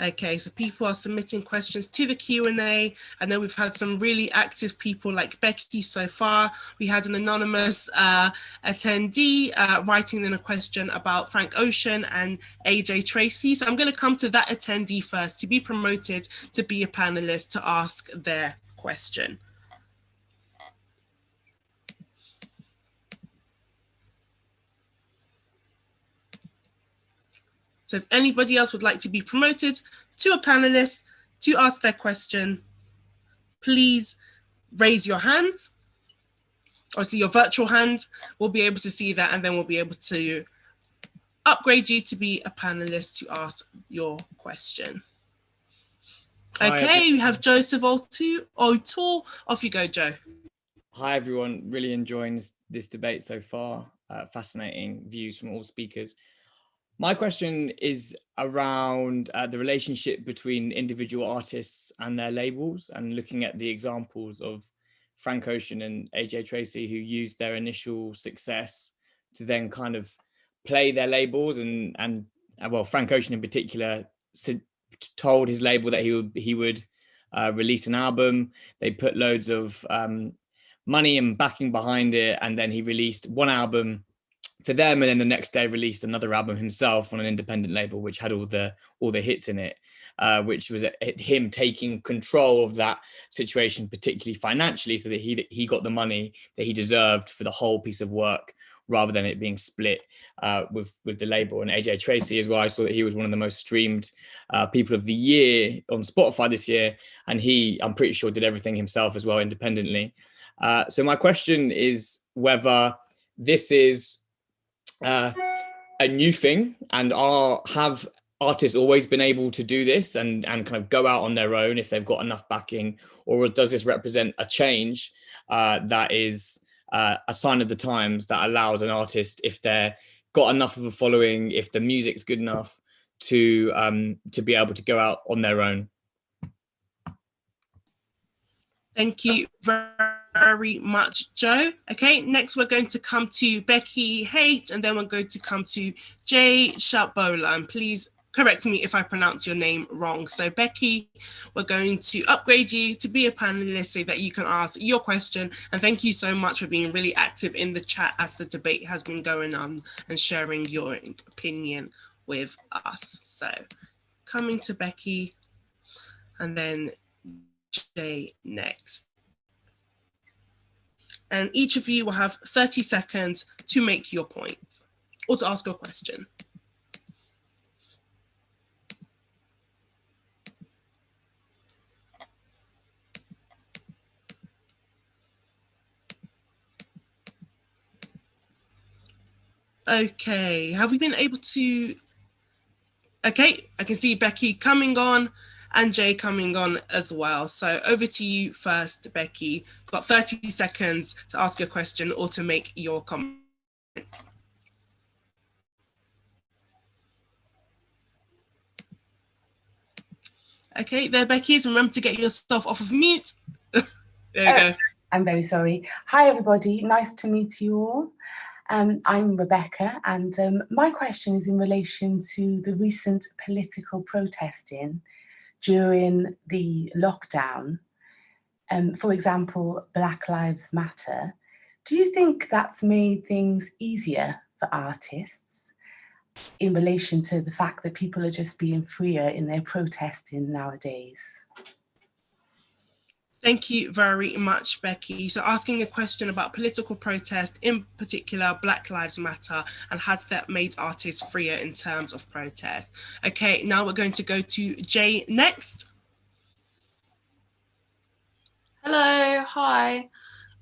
Okay, so people are submitting questions to the Q&A. I know we've had some really active people like Becky so far. We had an anonymous attendee writing in a question about Frank Ocean and AJ Tracy. So I'm going to come to that attendee first to be promoted to be a panelist to ask their question. So if anybody else would like to be promoted to a panelist to ask their question, please raise your hands, or see your virtual hand. We'll be able to see that, and then we'll be able to upgrade you to be a panelist to ask your question. Okay, we have Joseph O'Toole. Off you go, Joe. Hi, everyone. Really enjoying this debate so far. Fascinating views from all speakers. My question is around the relationship between individual artists and their labels, and looking at the examples of Frank Ocean and AJ Tracy, who used their initial success to then kind of play their labels, and well, Frank Ocean in particular told his label that he would release an album. They put loads of money and backing behind it, and then he released one album for them, and then the next day released another album himself on an independent label, which had all the hits in it, which was him taking control of that situation, particularly financially, so that he got the money that he deserved for the whole piece of work, rather than it being split with the label. And AJ Tracy as well, I saw that he was one of the most streamed people of the year on Spotify this year, and I'm pretty sure did everything himself as well, independently. So my question is whether this is a new thing, and have artists always been able to do this and kind of go out on their own if they've got enough backing, or does this represent a change that is a sign of the times, that allows an artist, if they're got enough of a following, if the music's good enough, to be able to go out on their own? Thank you very much, Joe. Okay, next we're going to come to Becky H, and then we're going to come to Jay Sharbola. And please correct me if I pronounce your name wrong. So Becky, we're going to upgrade you to be a panelist so that you can ask your question. And thank you so much for being really active in the chat as the debate has been going on and sharing your opinion with us. So coming to Becky, and then Jay next. And each of you will have 30 seconds to make your point or to ask your question. Okay, have we been able to? Okay, I can see Becky coming on and Jay coming on as well. So over to you first, Becky. Got 30 seconds to ask your question or to make your comment. Okay, there, Becky. Remember to get yourself off of mute. There you go. I'm very sorry. Hi, everybody. Nice to meet you all. I'm Rebecca, and my question is in relation to the recent political protesting during the lockdown. For example, Black Lives Matter. Do you think that's made things easier for artists in relation to the fact that people are just being freer in their protesting nowadays? Thank you very much, Becky. So asking a question about political protest, in particular Black Lives Matter, and has that made artists freer in terms of protest? Okay, now we're going to go to Jay next. Hello, hi.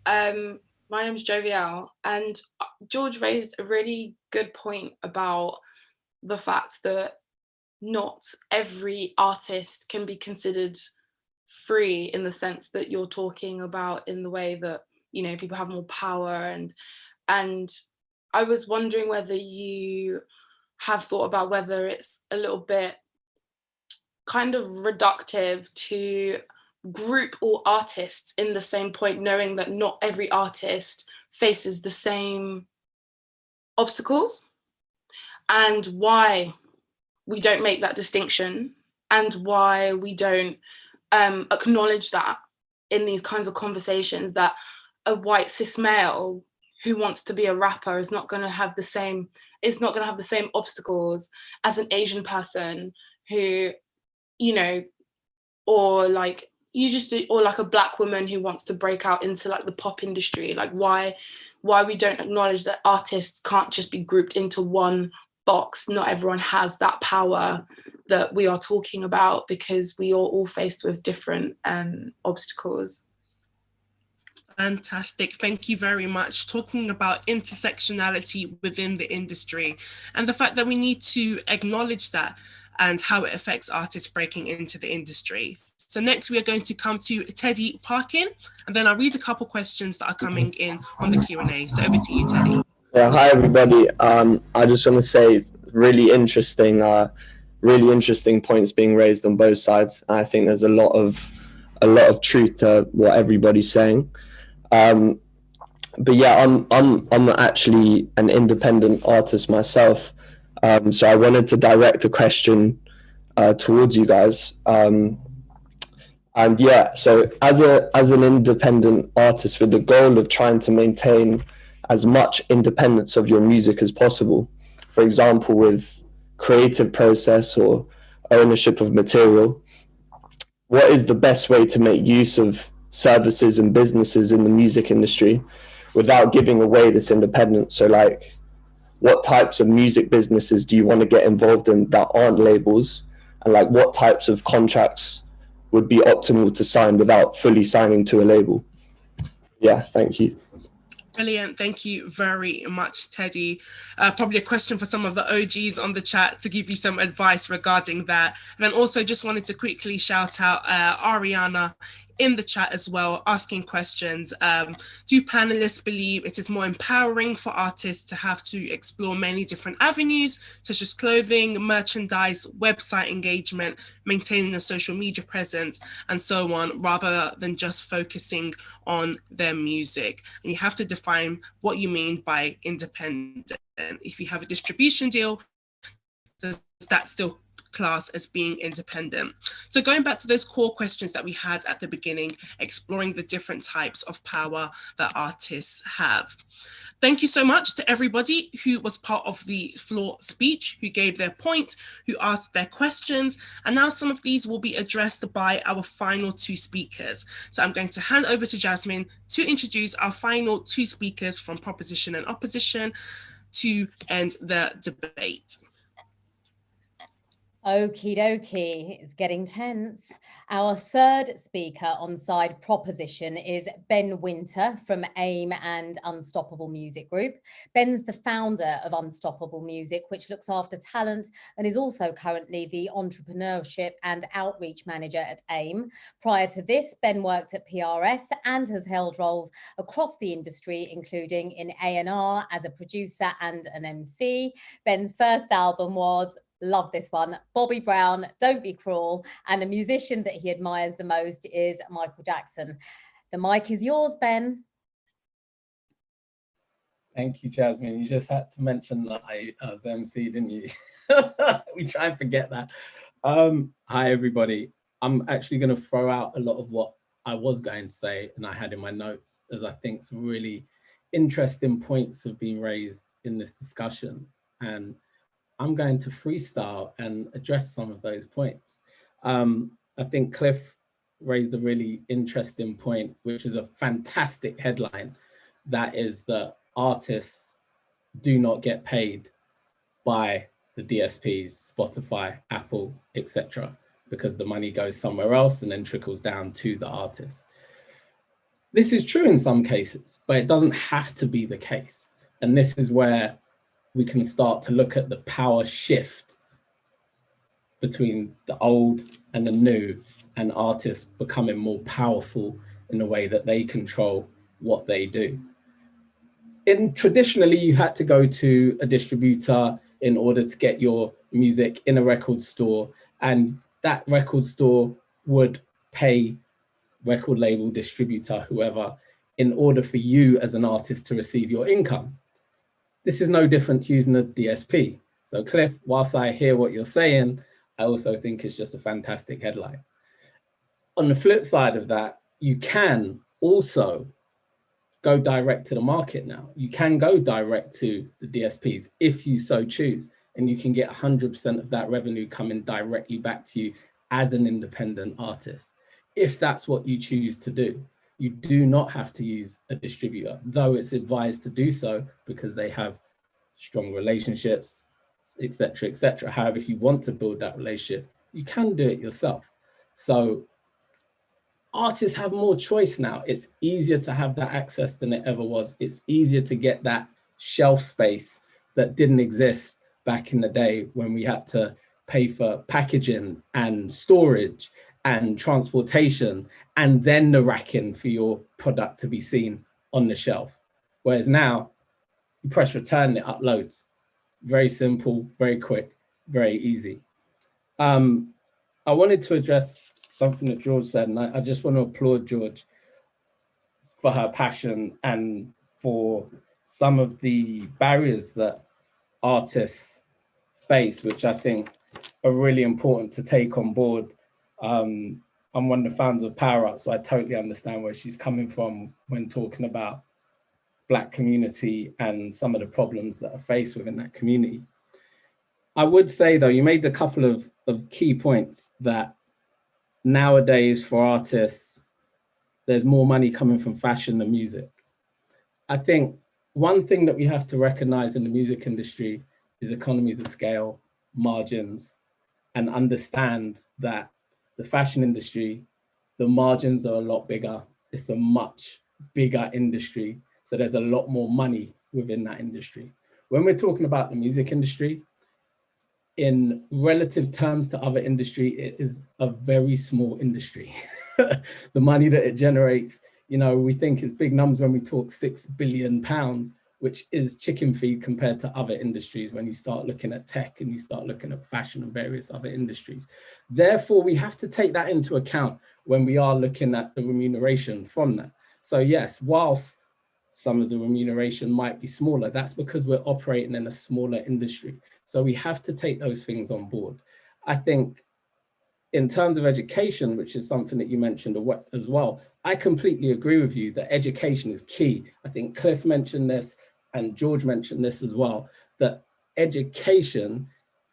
My name's Jovial, and George raised a really good point about the fact that not every artist can be considered free in the sense that you're talking about, in the way that, you know, people have more power, and I was wondering whether you have thought about whether it's a little bit kind of reductive to group all artists in the same point, knowing that not every artist faces the same obstacles, and why we don't make that distinction, and why we don't acknowledge that in these kinds of conversations, that a white cis male who wants to be a rapper is not going to have the same obstacles as an Asian person who, you know, or like a black woman who wants to break out into like the pop industry. Like why we don't acknowledge that artists can't just be grouped into one box. Not everyone has that power that we are talking about, because we are all faced with different obstacles. Fantastic. Thank you very much. Talking about intersectionality within the industry and the fact that we need to acknowledge that and how it affects artists breaking into the industry. So next we are going to come to Teddy Parkin, and then I'll read a couple questions that are coming in on the Q&A. So over to you, Teddy. Yeah, hi everybody. I just want to say really interesting points being raised on both sides. I think there's a lot of truth to what everybody's saying. But yeah, I'm actually an independent artist myself. So I wanted to direct a question towards you guys. And yeah, so as an independent artist with the goal of trying to maintain as much independence of your music as possible, for example, with creative process or ownership of material, what is the best way to make use of services and businesses in the music industry without giving away this independence? So like, what types of music businesses do you want to get involved in that aren't labels? And like, what types of contracts would be optimal to sign without fully signing to a label? Yeah, thank you. Brilliant. Thank you very much, Teddy. Probably a question for some of the OGs on the chat to give you some advice regarding that. And then also just wanted to quickly shout out Ariana in the chat as well, asking questions. Do panelists believe it is more empowering for artists to have to explore many different avenues, such as clothing, merchandise, website engagement, maintaining a social media presence, and so on, rather than just focusing on their music? And you have to define what you mean by independent. If you have a distribution deal, does that still class as being independent? So going back to those core questions that we had at the beginning, exploring the different types of power that artists have. Thank you so much to everybody who was part of the floor speech, who gave their point, who asked their questions, and now some of these will be addressed by our final two speakers. So I'm going to hand over to Jasmine to introduce our final two speakers from Proposition and Opposition to end the debate. Okie dokie, it's getting tense. Our third speaker on side Proposition is Ben Winter from AIM and Unstoppable Music Group. Ben's the founder of Unstoppable Music, which looks after talent and is also currently the entrepreneurship and outreach manager at AIM. Prior to this, Ben worked at PRS and has held roles across the industry, including in A&R as a producer and an MC. Ben's first album was, love this one, Bobby Brown, Don't Be Cruel, and the musician that he admires the most is Michael Jackson. The mic is yours, Ben. Thank you, Jasmine. You just had to mention that I was MC, didn't you? We try and forget that. Hi, everybody. I'm actually going to throw out a lot of what I was going to say and I had in my notes, as I think some really interesting points have been raised in this discussion. And I'm going to freestyle and address some of those points. I think Cliff raised a really interesting point, which is a fantastic headline. That is that artists do not get paid by the DSPs, Spotify, Apple, etc., because the money goes somewhere else and then trickles down to the artist. This is true in some cases, but it doesn't have to be the case. And this is where we can start to look at the power shift between the old and the new, and artists becoming more powerful in the way that they control what they do. Traditionally, you had to go to a distributor in order to get your music in a record store, and that record store would pay record label, distributor, whoever, in order for you as an artist to receive your income. This is no different to using a DSP. So Cliff, whilst I hear what you're saying, I also think it's just a fantastic headline. On the flip side of that, you can also go direct to the market now. You can go direct to the DSPs if you so choose, and you can get 100% of that revenue coming directly back to you as an independent artist. If that's what you choose to do, you do not have to use a distributor, though it's advised to do so because they have strong relationships, etc., etc. However, if you want to build that relationship, you can do it yourself. So artists have more choice now. It's easier to have that access than it ever was. It's easier to get that shelf space that didn't exist back in the day when we had to pay for packaging and storage and transportation and then the racking for your product to be seen on the shelf. Whereas now, you press return, it uploads. Very simple, very quick, very easy. I wanted to address something that George said, and I just want to applaud George for her passion and for some of the barriers that artists face, which I think are really important to take on board. I'm one of the fans of Power Up, so I totally understand where she's coming from when talking about Black community and some of the problems that are faced within that community. I would say though, you made a couple of key points that nowadays for artists, there's more money coming from fashion than music. I think one thing that we have to recognize in the music industry is economies of scale, margins, and understand that the fashion industry, the margins are a lot bigger. It's a much bigger industry. So there's a lot more money within that industry. When we're talking about the music industry, in relative terms to other industry, it is a very small industry. The money that it generates, you know, we think is big numbers when we talk £6 billion, which is chicken feed compared to other industries when you start looking at tech and you start looking at fashion and various other industries. Therefore, we have to take that into account when we are looking at the remuneration from that. So yes, whilst some of the remuneration might be smaller, that's because we're operating in a smaller industry. So we have to take those things on board. I think in terms of education, which is something that you mentioned as well, I completely agree with you that education is key. I think Cliff mentioned this and George mentioned this as well, that education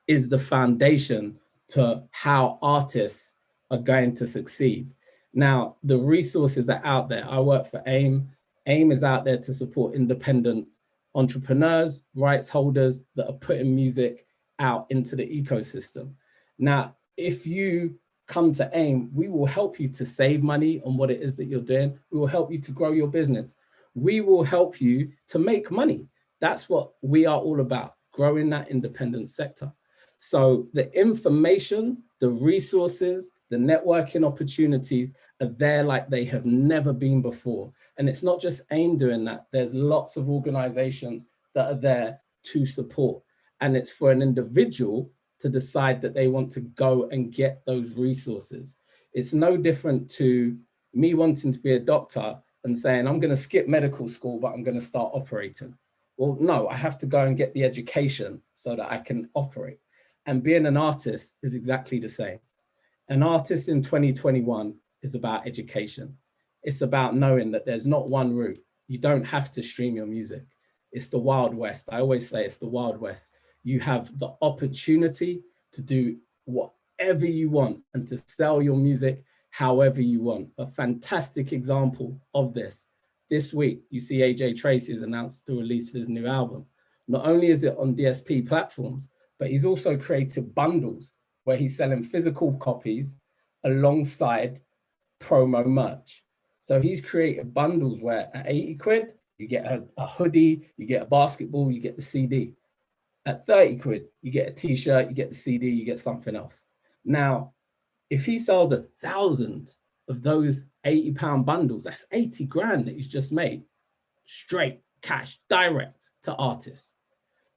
is the foundation to how artists are going to succeed. Now, the resources are out there. I work for AIM. AIM is out there to support independent entrepreneurs, rights holders that are putting music out into the ecosystem. Now, if you come to AIM, we will help you to save money on what it is that you're doing. We will help you to grow your business. We will help you to make money. That's what we are all about, growing that independent sector. So the information, the resources, the networking opportunities are there like they have never been before. And it's not just AIM doing that. There's lots of organizations that are there to support. And it's for an individual to decide that they want to go and get those resources. It's no different to me wanting to be a doctor and saying, I'm going to skip medical school, but I'm going to start operating. Well, no, I have to go and get the education so that I can operate. And being an artist is exactly the same. An artist in 2021 is about education. It's about knowing that there's not one route. You don't have to stream your music. It's the Wild West. I always say it's the Wild West. You have the opportunity to do whatever you want and to sell your music however you want. A fantastic example of this week, you see AJ Tracey has announced the release of his new album. Not only is it on DSP platforms, but he's also created bundles where he's selling physical copies alongside promo merch. So he's created bundles where at 80 quid, you get a hoodie, you get a basketball, you get the CD. At 30 quid, you get a t-shirt, you get the CD, you get something else. Now, if he sells 1,000 of those £80 bundles, that's 80 grand that he's just made, straight cash, direct to artists.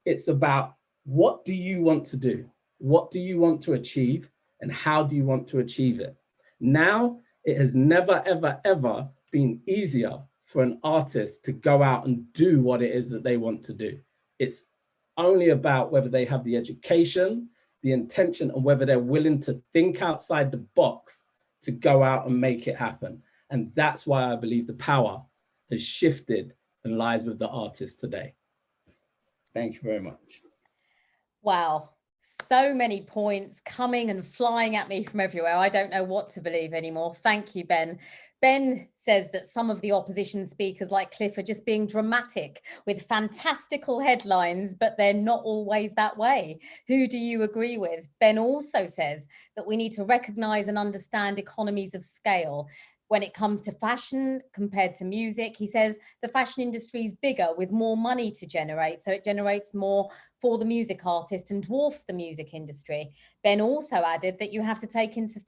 It's about what do you want to do? What do you want to achieve? And how do you want to achieve it? Now It has never, ever, ever been easier for an artist to go out and do what it is that they want to do. It's only about whether they have the education, the intention, and whether they're willing to think outside the box to go out and make it happen. And that's why I believe the power has shifted and lies with the artist today. Thank you very much. Wow. So many points coming and flying at me from everywhere. I don't know what to believe anymore. Thank you, Ben. Ben says that some of the opposition speakers like Cliff are just being dramatic with fantastical headlines, but they're not always that way. Who do you agree with? Ben also says that we need to recognize and understand economies of scale. When it comes to fashion compared to music, he says the fashion industry is bigger with more money to generate. So it generates more for the music artist and dwarfs the music industry. Ben also added that you have to take into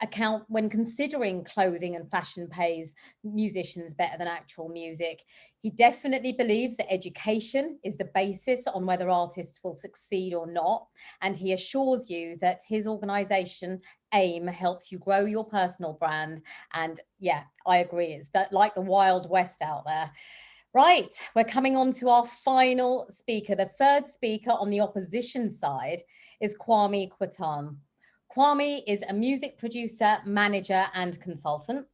account when considering clothing and fashion pays musicians better than actual music. He definitely believes that education is the basis on whether artists will succeed or not. And he assures you that his organization AIM helps you grow your personal brand. And yeah, I agree. It's that like the Wild West out there. Right, we're coming on to our final speaker. The third speaker on the opposition side is Kwame Kwatan. Kwame is a music producer, manager, and consultant.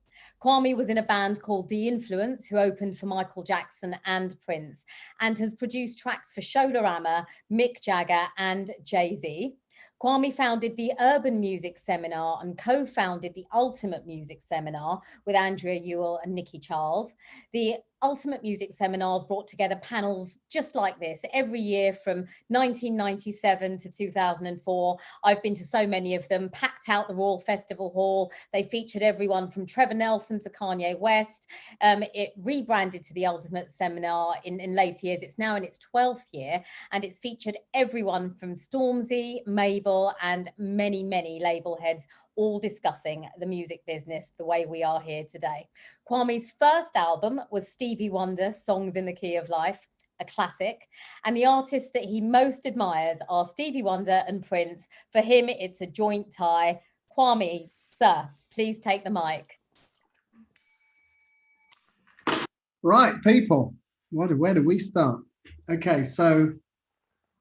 Kwame was in a band called The Influence, who opened for Michael Jackson and Prince, and has produced tracks for Shoulderama, Mick Jagger, and Jay-Z. Kwame founded the Urban Music Seminar and co-founded the Ultimate Music Seminar with Andrea Ewell and Nikki Charles. The Ultimate Music Seminars brought together panels just like this every year from 1997 to 2004. I've been to so many of them, packed out the Royal Festival Hall. They featured everyone from Trevor Nelson to Kanye West. It rebranded to the Ultimate Seminar in later years. It's now in its 12th year, and it's featured everyone from Stormzy, Mabel, and many, many label heads, all discussing the music business the way we are here today. Kwame's first album was Stevie Wonder, Songs in the Key of Life, a classic. And the artists that he most admires are Stevie Wonder and Prince. For him, it's a joint tie. Kwame, sir, please take the mic. Right, people, where do we start? Okay, so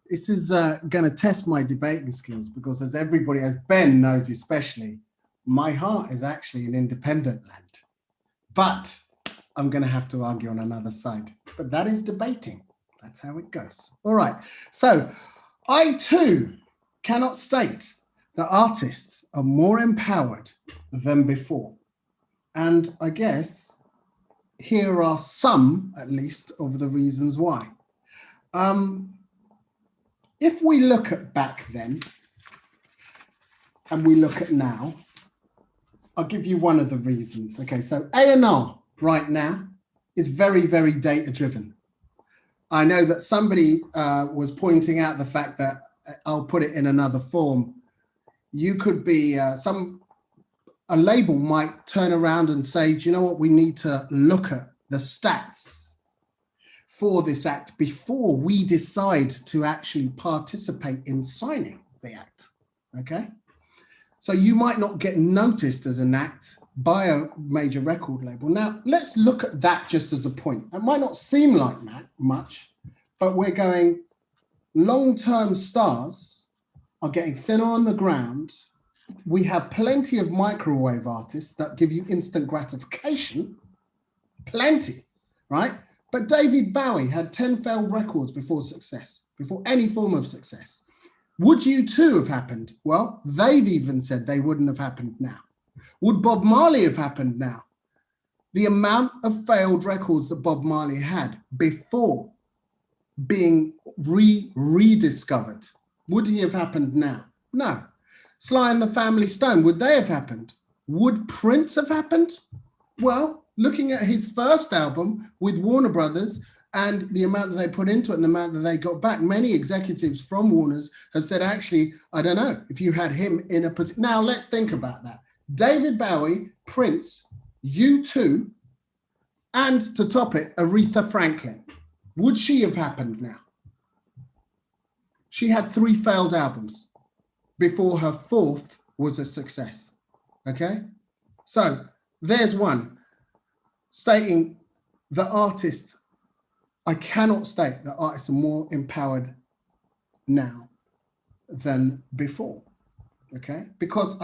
this is going to test my debating skills because as everybody, as Ben knows especially, my heart is actually in independent land. But I'm going to have to argue on another side. But that is debating. That's how it goes. All right. So I too cannot state that artists are more empowered than before. And I guess here are some, at least, of the reasons why. If we look at back then and we look at now, I'll give you one of the reasons. Okay, so A&R right now is very, very data driven. I know that somebody was pointing out the fact that, I'll put it in another form, you could be, a label might turn around and say, do you know what, we need to look at the stats for this act before we decide to actually participate in signing the act, okay? So you might not get noticed as an act by a major record label. Now, let's look at that just as a point. It might not seem like that much, but we're going, long-term stars are getting thinner on the ground. We have plenty of microwave artists that give you instant gratification, plenty, right? But David Bowie had 10 failed records before success, before any form of success. Would U2 have happened? Well, they've even said they wouldn't have happened now. Would Bob Marley have happened now? The amount of failed records that Bob Marley had before being rediscovered, would he have happened now? No. Sly and the Family Stone, would they have happened? Would Prince have happened? Well, looking at his first album with Warner Brothers and the amount that they put into it and the amount that they got back, many executives from Warner's have said, actually, I don't know if you had him in a position. Now, let's think about that. David Bowie, Prince, U2, and to top it, Aretha Franklin. Would she have happened now? She had 3 failed albums before her 4th was a success, okay? So there's one stating the artists. I cannot state that artists are more empowered now than before. Okay, because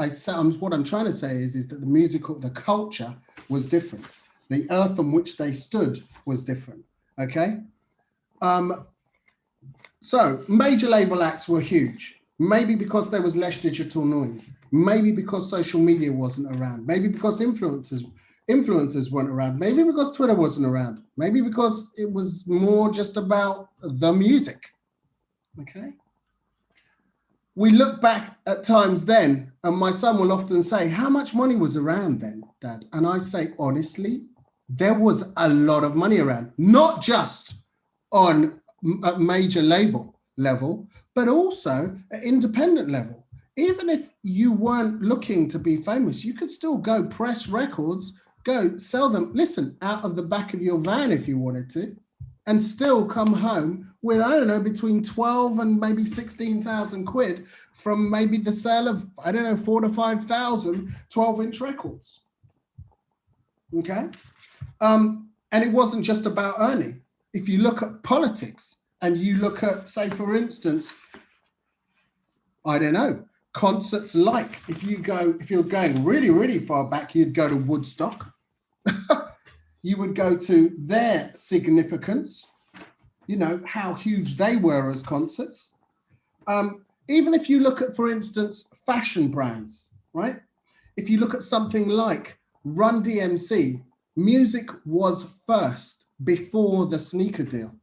what I'm trying to say is that the culture was different. The earth on which they stood was different. Okay. So major label acts were huge, maybe because there was less digital noise, maybe because social media wasn't around, maybe because influencers weren't around, maybe because Twitter wasn't around, maybe because it was more just about the music. Okay. We look back at times then, and my son will often say, how much money was around then, Dad? And I say, honestly, there was a lot of money around, not just on a major label level, but also at independent level. Even if you weren't looking to be famous, you could still go press records, go sell them, listen, out of the back of your van if you wanted to, and still come home with, I don't know, between 12 and maybe 16,000 quid from maybe the sale of, I don't know, 4,000 to 5,000 12-inch records. Okay. And it wasn't just about earning. If you look at politics and you look at, say, for instance, I don't know, concerts like, if you're going really, really far back, you'd go to Woodstock. You would go to their significance, you know, how huge they were as concerts. Even if you look at, for instance, fashion brands, right? If you look at something like Run DMC, music was first before the sneaker deal,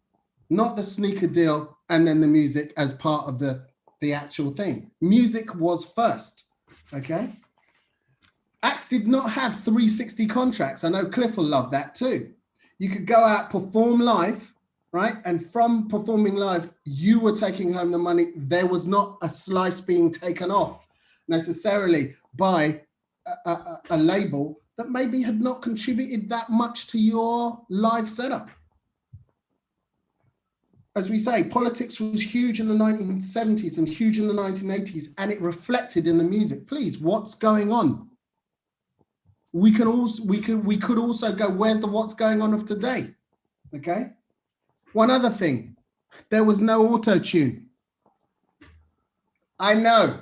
not the sneaker deal and then the music as part of the actual thing. Music was first, okay? Acts did not have 360 contracts. I know Cliff will love that too. You could go out, perform live, right? And from performing live, you were taking home the money. There was not a slice being taken off necessarily by a label that maybe had not contributed that much to your live setup. As we say, politics was huge in the 1970s and huge in the 1980s, and it reflected in the music. Please, what's going on? We could also go, where's the what's going on of today? Okay. One other thing, there was no auto-tune. I know,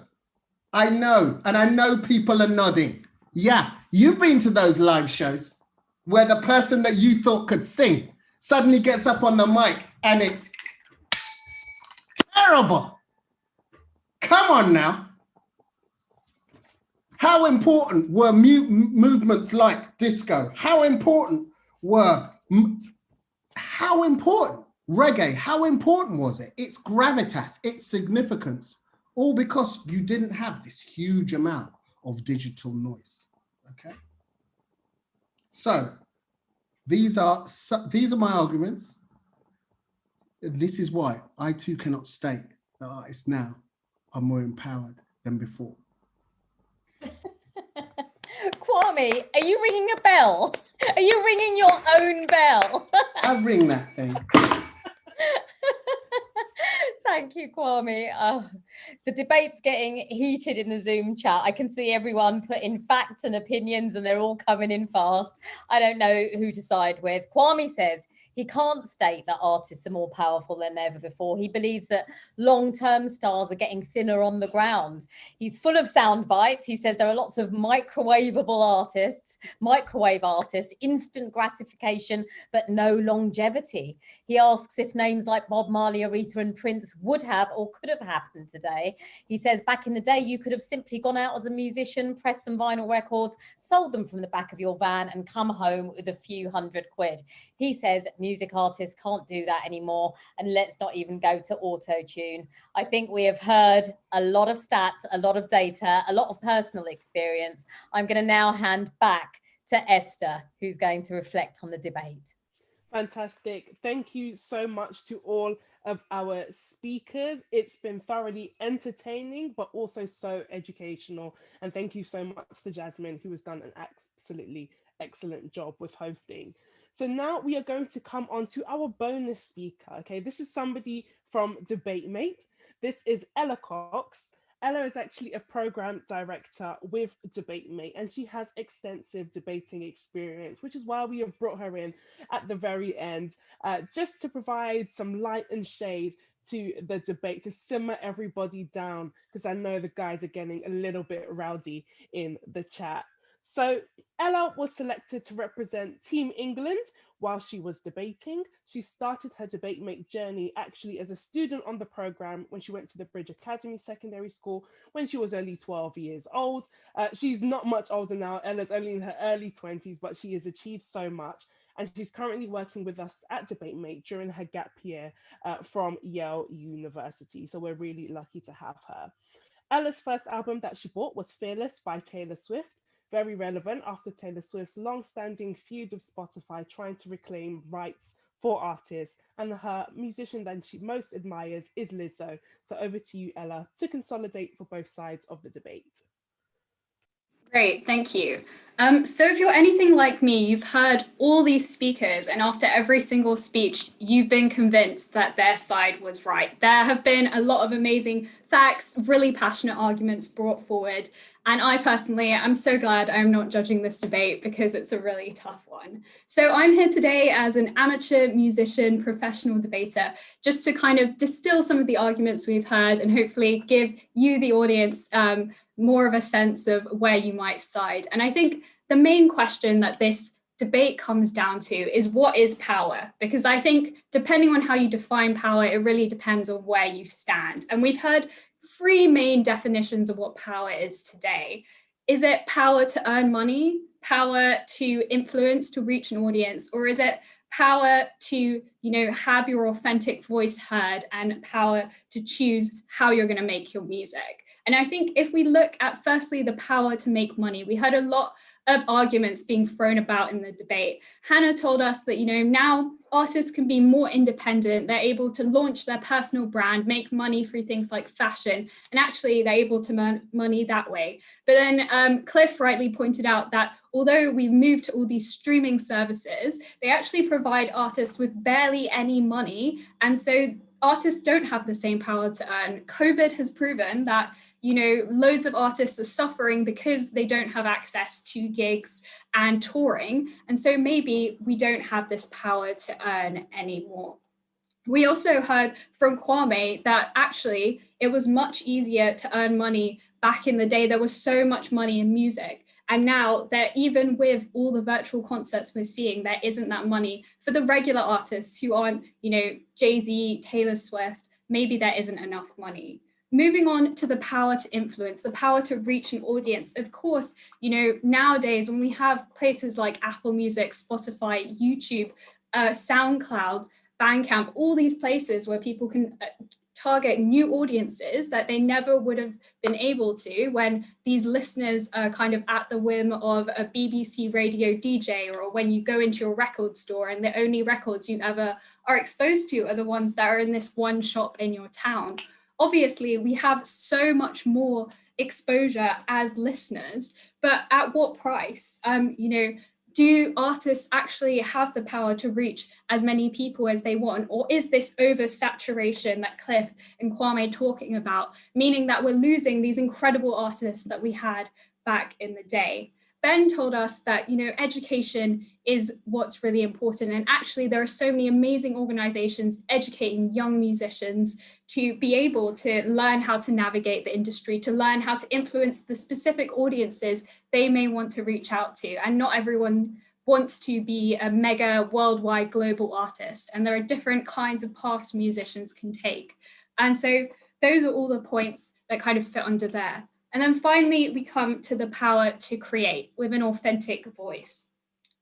and I know people are nodding. Yeah, you've been to those live shows where the person that you thought could sing suddenly gets up on the mic and it's terrible. Come on now. How important were movements like disco? How important were, reggae? How important was it? Its gravitas, its significance, all because you didn't have this huge amount of digital noise, okay? So these are my arguments. This is why I too cannot state that artists now are more empowered than before. Kwame, are you ringing a bell? Are you ringing your own bell? I ring that thing. Thank you, Kwame. The debate's getting heated in the Zoom chat. I can see everyone putting facts and opinions and they're all coming in fast. I don't know who to side with. Kwame says he can't state that artists are more powerful than ever before. He believes that long-term stars are getting thinner on the ground. He's full of sound bites. He says there are lots of microwave artists, instant gratification, but no longevity. He asks if names like Bob Marley, Aretha and Prince would have or could have happened today. He says back in the day, you could have simply gone out as a musician, pressed some vinyl records, sold them from the back of your van and come home with a few £100. He says music artists can't do that anymore. And let's not even go to auto-tune. I think we have heard a lot of stats, a lot of data, a lot of personal experience. I'm going to now hand back to Esther, who's going to reflect on the debate. Fantastic. Thank you so much to all of our speakers. It's been thoroughly entertaining, but also so educational. And thank you so much to Jasmine, who has done an absolutely excellent job with hosting. So now we are going to come on to our bonus speaker. Okay, this is somebody from DebateMate. This is Ella Cox. Ella is actually a program director with DebateMate, and she has extensive debating experience, which is why we have brought her in at the very end, just to provide some light and shade to the debate, to simmer everybody down, because I know the guys are getting a little bit rowdy in the chat. So Ella was selected to represent Team England while she was debating. She started her DebateMate journey actually as a student on the program when she went to the Bridge Academy Secondary School when she was only 12 years old. She's not much older now. Ella's only in her early 20s, but she has achieved so much. And she's currently working with us at DebateMate during her gap year from Yale University. So we're really lucky to have her. Ella's first album that she bought was Fearless by Taylor Swift, very relevant after Taylor Swift's long-standing feud with Spotify trying to reclaim rights for artists, and her musician that she most admires is Lizzo. So over to you, Ella, to consolidate for both sides of the debate. Great, thank you. So if you're anything like me, you've heard all these speakers, and after every single speech, you've been convinced that their side was right. There have been a lot of amazing facts, really passionate arguments brought forward. And I personally, I'm so glad I'm not judging this debate because it's a really tough one. So I'm here today as an amateur musician, professional debater, just to kind of distill some of the arguments we've heard and hopefully give you, the audience, more of a sense of where you might side. And I think the main question that this debate comes down to is, what is power? Because I think depending on how you define power, it really depends on where you stand. And we've heard three main definitions of what power is today. Is it power to earn money, power to influence, to reach an audience, or is it power to, have your authentic voice heard and power to choose how you're going to make your music? And I think if we look at firstly the power to make money, we heard a lot of arguments being thrown about in the debate. Hannah told us that, now artists can be more independent. They're able to launch their personal brand, make money through things like fashion, and actually they're able to earn money that way. But then Cliff rightly pointed out that although we've moved to all these streaming services, they actually provide artists with barely any money. And so artists don't have the same power to earn. COVID has proven that loads of artists are suffering because they don't have access to gigs and touring. And so maybe we don't have this power to earn anymore. We also heard from Kwame that actually it was much easier to earn money back in the day. There was so much money in music. And now that even with all the virtual concerts we're seeing, there isn't that money for the regular artists who aren't, Jay-Z, Taylor Swift, maybe there isn't enough money. Moving on to the power to influence, the power to reach an audience. Of course, nowadays when we have places like Apple Music, Spotify, YouTube, SoundCloud, Bandcamp, all these places where people can target new audiences that they never would have been able to when these listeners are kind of at the whim of a BBC radio DJ, or when you go into your record store and the only records you ever are exposed to are the ones that are in this one shop in your town. Obviously, we have so much more exposure as listeners, but at what price? Do artists actually have the power to reach as many people as they want? Or is this oversaturation that Cliff and Kwame talking about, meaning that we're losing these incredible artists that we had back in the day? Ben told us that, education is what's really important. And actually, there are so many amazing organizations educating young musicians to be able to learn how to navigate the industry, to learn how to influence the specific audiences they may want to reach out to. And not everyone wants to be a mega worldwide global artist. And there are different kinds of paths musicians can take. And so those are all the points that kind of fit under there. And then finally, we come to the power to create with an authentic voice.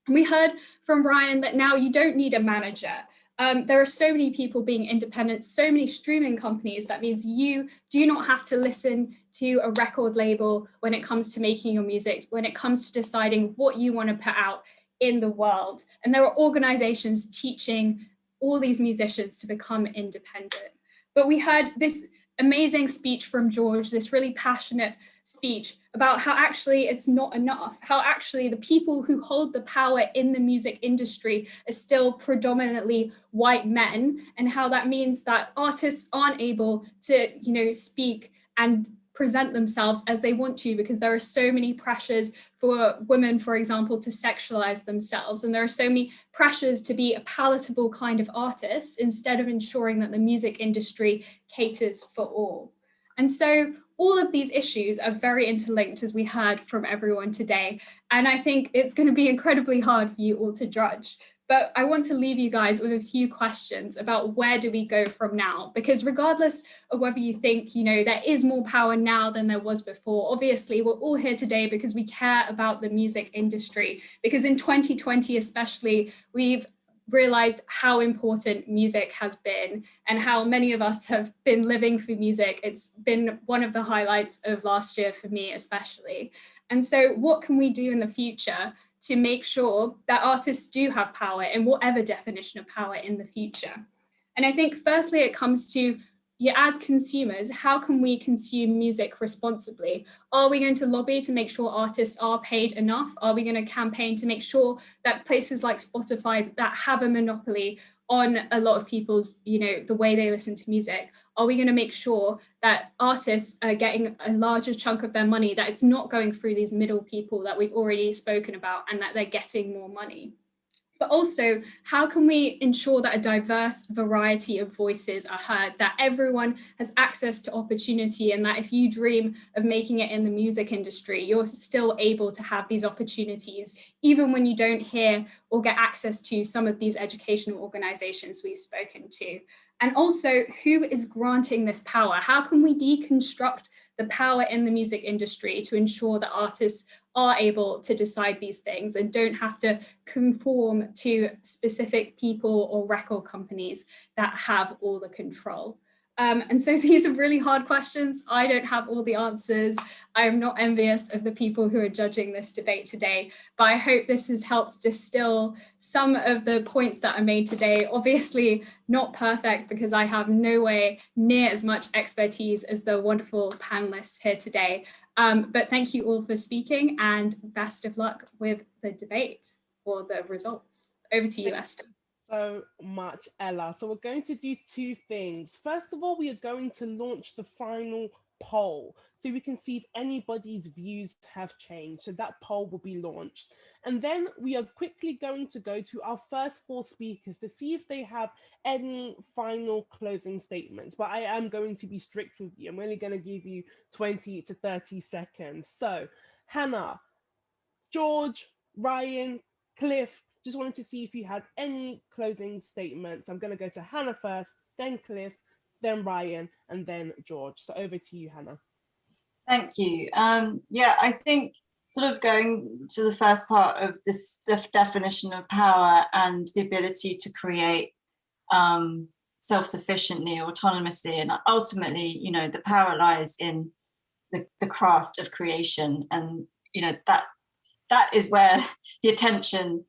We heard from Ryan that now you don't need a manager. There are so many people being independent, so many streaming companies. That means you do not have to listen to a record label when it comes to making your music, when it comes to deciding what you want to put out in the world. And there are organizations teaching all these musicians to become independent. But we heard this amazing speech from George, this really passionate speech about how actually it's not enough, how actually the people who hold the power in the music industry are still predominantly white men, and how that means that artists aren't able to, speak and present themselves as they want to, because there are so many pressures for women, for example, to sexualize themselves. And there are so many pressures to be a palatable kind of artist instead of ensuring that the music industry caters for all. And so all of these issues are very interlinked, as we heard from everyone today. And I think it's going to be incredibly hard for you all to judge. But I want to leave you guys with a few questions about where do we go from now? Because regardless of whether you think, there is more power now than there was before, obviously we're all here today because we care about the music industry. Because in 2020 especially, we've realized how important music has been and how many of us have been living for music. It's been one of the highlights of last year for me especially. And so what can we do in the future to make sure that artists do have power in whatever definition of power in the future? And I think firstly, it comes to, as consumers, how can we consume music responsibly? Are we going to lobby to make sure artists are paid enough? Are we going to campaign to make sure that places like Spotify that have a monopoly on a lot of people's, the way they listen to music? Are we going to make sure that artists are getting a larger chunk of their money, that it's not going through these middle people that we've already spoken about, and that they're getting more money? But also, how can we ensure that a diverse variety of voices are heard, that everyone has access to opportunity, and that if you dream of making it in the music industry, you're still able to have these opportunities, even when you don't hear or get access to some of these educational organizations we've spoken to? And also, who is granting this power? How can we deconstruct the power in the music industry to ensure that artists are able to decide these things and don't have to conform to specific people or record companies that have all the control? And so these are really hard questions. I don't have all the answers. I am not envious of the people who are judging this debate today, but I hope this has helped distill some of the points that are made today. Obviously not perfect, because I have no way near as much expertise as the wonderful panelists here today. But thank you all for speaking, and best of luck with the debate or the results. Over to you, Esther. So much, Ella. So we're going to do two things. First of all, we are going to launch the final poll so we can see if anybody's views have changed. So that poll will be launched. And then we are quickly going to go to our first four speakers to see if they have any final closing statements. But I am going to be strict with you. I'm only going to give you 20 to 30 seconds. So Hannah, George, Ryan, Cliff, just wanted to see if you had any closing statements. I'm going to go to Hannah first, then Cliff, then Ryan, and then George. So over to you, Hannah. Thank you. Yeah, I think sort of going to the first part of this definition of power and the ability to create self-sufficiently, autonomously, and ultimately, the power lies in the craft of creation, and that is where the attention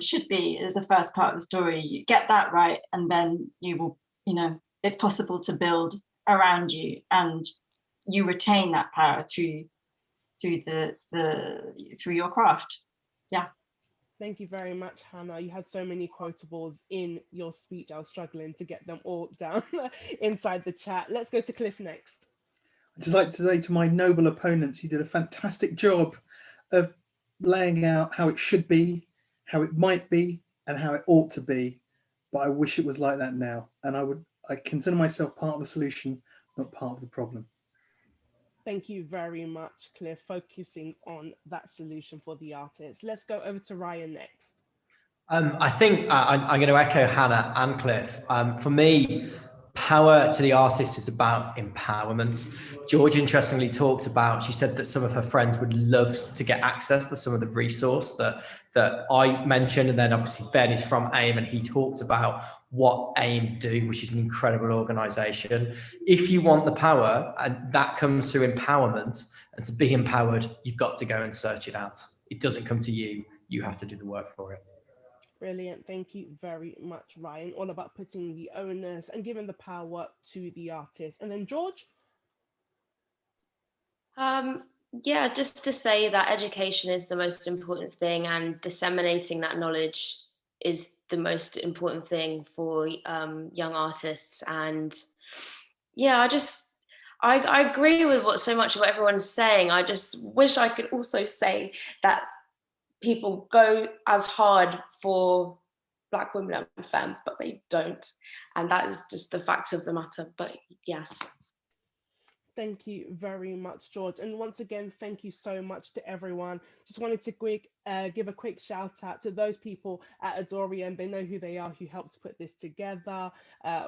should be, is the first part of the story. You get that right, and then you will, it's possible to build around you, and you retain that power through your craft. Yeah. Thank you very much, Hannah. You had so many quotables in your speech. I was struggling to get them all down inside the chat. Let's go to Cliff next. I'd just like to say to my noble opponents, you did a fantastic job of laying out how it should be, how it might be, and how it ought to be. But I wish it was like that now. And I consider myself part of the solution, not part of the problem. Thank you very much, Cliff, focusing on that solution for the artist. Let's go over to Ryan next. I think I'm going to echo Hannah and Cliff. For me, power to the artist is about empowerment. George interestingly talked about, she said that some of her friends would love to get access to some of the resource that I mentioned. And then obviously Ben is from AIM, and he talked about what AIM do, which is an incredible organization. If you want the power, and that comes through empowerment, and to be empowered, you've got to go and search it out. It doesn't come to you. You have to do the work for it. Brilliant. Thank you very much, Ryan. All about putting the onus and giving the power to the artist. And then George? Yeah, just to say that education is the most important thing, and disseminating that knowledge is the most important thing for young artists. And yeah, I agree with so much of what everyone's saying. I just wish I could also say that people go as hard for Black women and femmes, but they don't. And that is just the fact of the matter. But yes. Thank you very much, George. And once again, thank you so much to everyone. Just wanted to give a quick shout out to those people at Adorian. They know who they are, who helped put this together.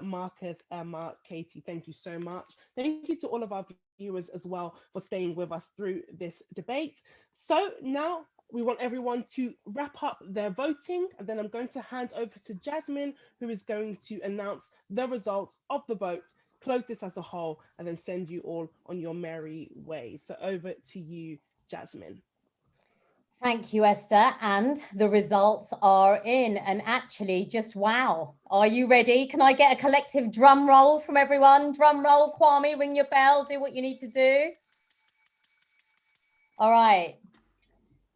Marcus, Emma, Katie, thank you so much. Thank you to all of our viewers as well for staying with us through this debate. So now we want everyone to wrap up their voting, and then I'm going to hand over to Jasmine, who is going to announce the results of the vote, close this as a whole, and then send you all on your merry way. So over to you, Jasmine. Thank you, Esther. And the results are in. And actually, just wow. Are you ready? Can I get a collective drum roll from everyone? Drum roll, Kwame, ring your bell, do what you need to do. All right.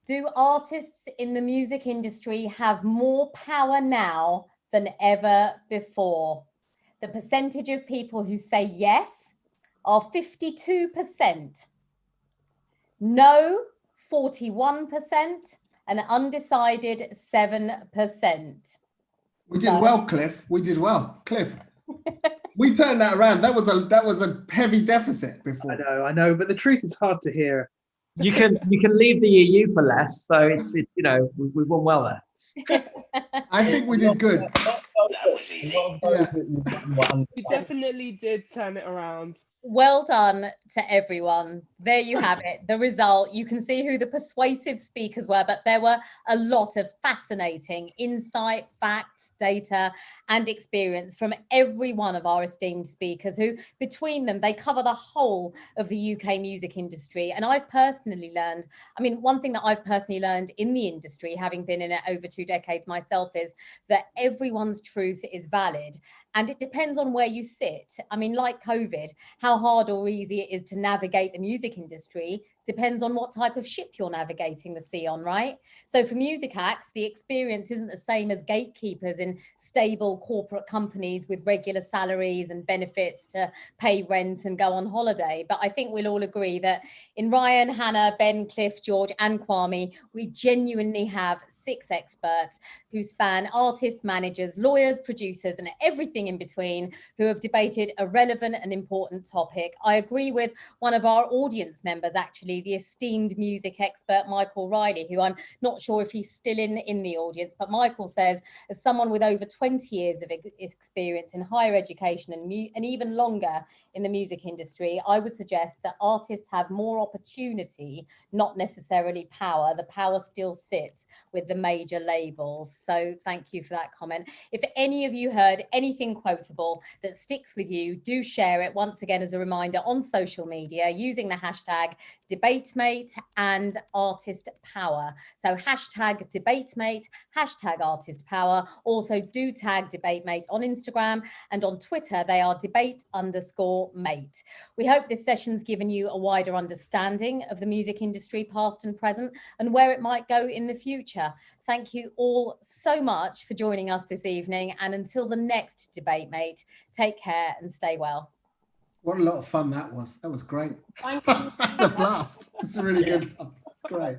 Do artists in the music industry have more power now than ever before? The percentage of people who say yes are 52%. No, 41%, and undecided 7%. We did well, Cliff. We did well, Cliff. We turned that around. That was a heavy deficit before. I know, but the truth is hard to hear. You can leave the EU for less, so it's you know, we won well there. I think we did good. That was easy. You definitely did turn it around. Well done to everyone. There you have it, the result. You can see who the persuasive speakers were, but there were a lot of fascinating insight, facts, data, and experience from every one of our esteemed speakers who, between them, they cover the whole of the UK music industry. And I've personally learned, I mean, one thing that I've personally learned in the industry, having been in it over 2 decades myself, is that everyone's truth is valid. And it depends on where you sit. I mean, like COVID, how hard or easy it is to navigate the music industry depends on what type of ship you're navigating the sea on, right? So for music acts, the experience isn't the same as gatekeepers in stable corporate companies with regular salaries and benefits to pay rent and go on holiday. But I think we'll all agree that in Ryan, Hannah, Ben, Cliff, George, and Kwame, we genuinely have 6 experts who span artists, managers, lawyers, producers, and everything in between, who have debated a relevant and important topic. I agree with one of our audience members, actually, the esteemed music expert, Michael Riley, who I'm not sure if he's still in the audience, but Michael says, as someone with over 20 years of experience in higher education and even longer in the music industry, I would suggest that artists have more opportunity, not necessarily power. The power still sits with the major labels. So thank you for that comment. If any of you heard anything quotable that sticks with you, do share it once again as a reminder on social media using the hashtag DebateMate and Artist Power. So hashtag DebateMate, hashtag Artist Power. Also do tag DebateMate on Instagram, and on Twitter they are debate_mate. We hope this session's given you a wider understanding of the music industry, past and present, and where it might go in the future. Thank you all so much for joining us this evening, and until the next DebateMate, take care and stay well. What a lot of fun that was. That was great. Thank you. The blast. It's really good. It's great.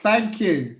Thank you.